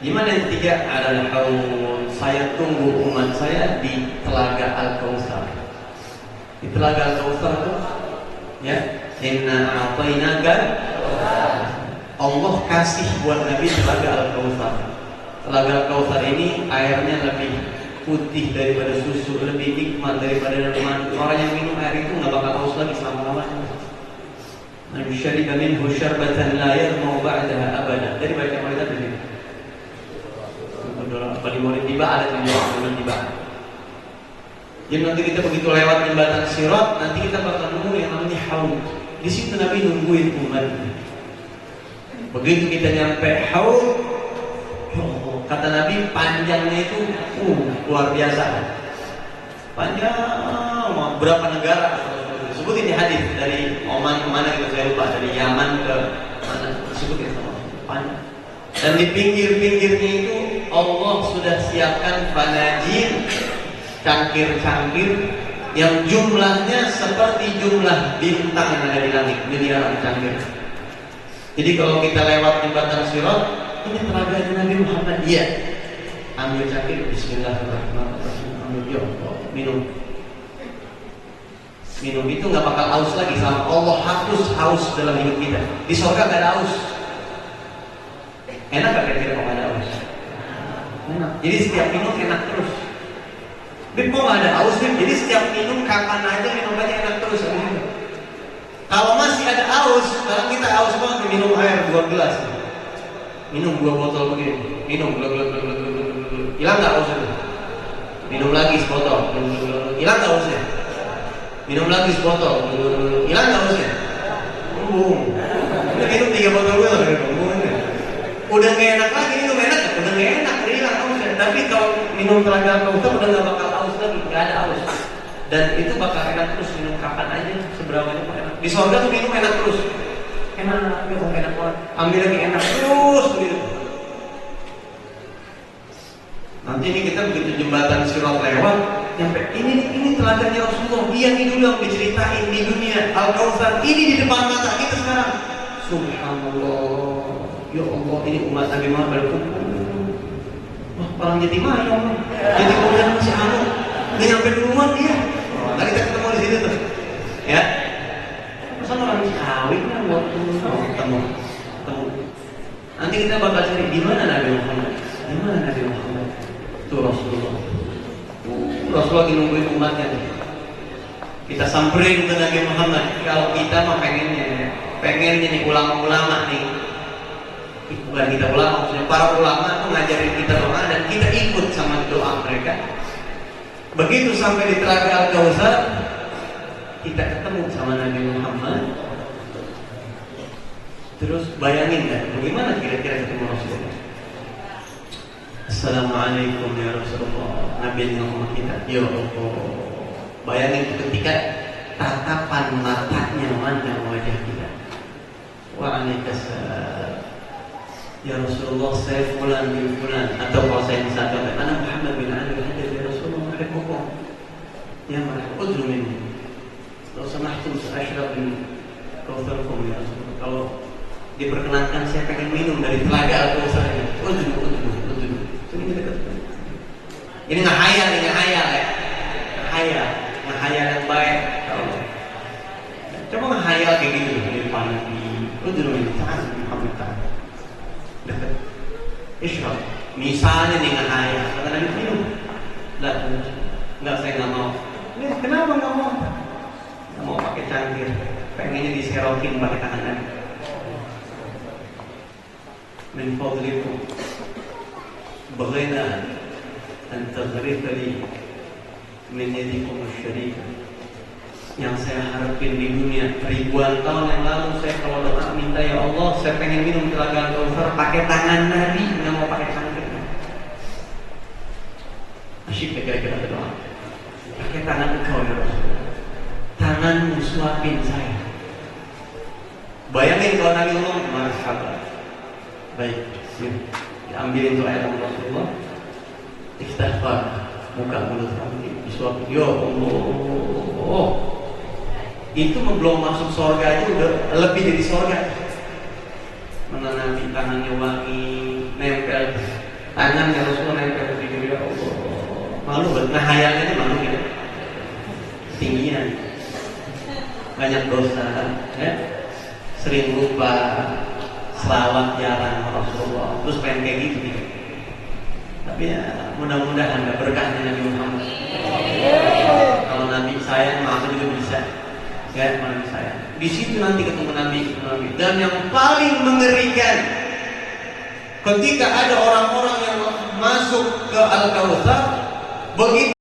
S3: Di mana yang ketiga? Adalah haul. Saya tunggu umat saya di Telaga Al-Kautsar. Di Telaga Al-Kautsar itu, ya, inna a'tainaka. Allah kasih buat Nabi Telaga Al-Kautsar. Telaga Al-Kautsar ini airnya lebih putih daripada susu, lebih nikmat daripada minuman. Orang yang minum air itu nggak bakal haus lagi selama-lamanya. Man syariba minhu syarbatan la yadhma'u ba'daha abada. Dari baca ayat ini. Apa di murid tiba ada tujuan tiba. Jadi nanti kita begitu lewat jembatan Sirat, nanti kita bakal nunggu yang namanya haud. Di situ Nabi nungguin umatnya. Begitu kita nyampe haud, kata Nabi panjangnya itu luar biasa. Panjang, berapa negara? Sebutin di hadis dari Oman kemana gitu saya lupa, dari Yaman ke mana? Sebutin sama panjang. Dan di pinggir-pinggirnya itu Allah sudah siapkan fanajin, cangkir-cangkir yang jumlahnya seperti jumlah bintang yang ada di langit, miliaran cangkir. Jadi kalau kita lewat jembatan Sirat, ini telaga Nabi Muhammad. Iya, ambil cangkir, Bismillahirrahmanirrahim, ambil, ya Allah, minum. Minum itu nggak bakal haus lagi, sama Allah hapus haus dalam hidup kita. Di surga nggak ada haus. Enak gak kira-kira kalau ada haus? Enak. Jadi setiap minum enak terus. Bib kok gak ada haus, Bib? Jadi setiap minum kapan aja minumannya enak terus. Kalau masih ada haus, sekarang kita haus banget, minum air 2 gelas. Minum 2 botol begini. Minum, hilang gak hausnya? Minum lagi sebotol. Hilang gak hausnya? Minum lagi sebotol. Hilang gak hausnya? Minum 3 botol gue. Udah gak enak lagi, minum enak, udah gak enak, hilang hausnya. Tapi kalau minum Telaga Al-Kautsar udah gak bakal haus lagi, gak ada haus. Dan itu bakal enak terus, minum kapan aja, seberapa aja enak. Di surga tuh minum enak terus. Enak, ya kok enak banget. Ambil lagi enak terus gitu. Nanti ini kita begitu jembatan Sirat lewat, nyampe ini telaganya Rasulullah. Iya, ini dulu yang diceritain di dunia. Al-Kautsar ini di depan mata kita sekarang. Subhanallah. Ya Allah, ini umat Nabi Muhammad berkumpul. Wah, orang yatim aja, jadi kemudian masih anu, nggak nyampe duluan dia. Tadi kita ketemu di situ tuh, ya. Masa orang Ciawi kan waktu ketemu. Nanti kita bakal cari di mana Nabi Muhammad, di mana Nabi Muhammad. Tuh Rasulullah. Rasulullah lagi nungguin umatnya nih. Kita samperin ke Nabi Muhammad. Kalau kita mah pengennya nih ulama-ulama nih. Bukan kita ulama, maksudnya para ulama itu ngajarin kita doa dan kita ikut sama doa mereka. Begitu sampai di Telaga Al-Kautsar, kita ketemu sama Nabi Muhammad. Terus bayangin kan, bagaimana kira-kira ketemu Rasulullah? Assalamualaikum ya Rasulullah. Nabi Muhammad kita, ya Allah. Bayangin ketika tatapan matanya memandang wajah kita. Waalaikumsalam. Ya Rasulullah, saya fulan bin fulan. Atau kalau saya misalkan, ana Muhammad bin Ali al-Hajar, ya Rasulullah, uhibbukum. Ya marhaba, udnu minni. Law samahtum sa'ashrab min kautsarikum ya Rasulullah. Kalau diperkenankan, saya pengen minum dari Telaga Al-Kautsar ini. Udnu. Ini dekat. Ini ngahayal ya. Ngahayal yang baik. Coba ngahayal kayak gitu di depan Nabi. Udnu minni, ta'ala Muhammad ta'ala. Dekat. Isyraf. Misalnya nih ngahayal, kata Nabi minum. Enggak, saya nggak mau. Kenapa nggak mau? Nggak mau pakai cangkir, pengennya diserokin pakai tangan Nabi. Min fadlikum baghina an taghrita li min yadikum asy-syarika. Yang saya harapin di dunia ribuan tahun yang lalu, saya kalau doa minta, ya Allah saya pengen minum telaga Kautsar pakai tangan Nabi, nggak mau pakai cangkir. Asyik kira-kira doa, pakai tangan engkau ya Rasulullah, tanganmu suapin saya. Bayangin kalau Nabi ngomong, marhaban, baik, sini diambilin tuh air Rasulullah, istighfar, muka mulut kamu disuapin. Ya Allah, itu belum masuk surga aja udah lebih dari surga. Mana Nabi tangannya wangi, nempel tangannya Rasulullah nempel di diri. Ya Allah, malu banget. Nah hayalnya malu gitu, tinggian, banyak dosa, ya, sering lupa, selawat jarang Rasulullah, terus pengen kayak gitu gitu. Tapi ya mudah-mudahan gak berkahnya Nabi Muhammad. Kalau Nabi sayang, maka juga bisa. Ya, Nabi sayang. Di situ nanti ketemu Nabi. Dan yang paling mengerikan, ketika ada orang-orang yang masuk ke Al-Kautsar, begitu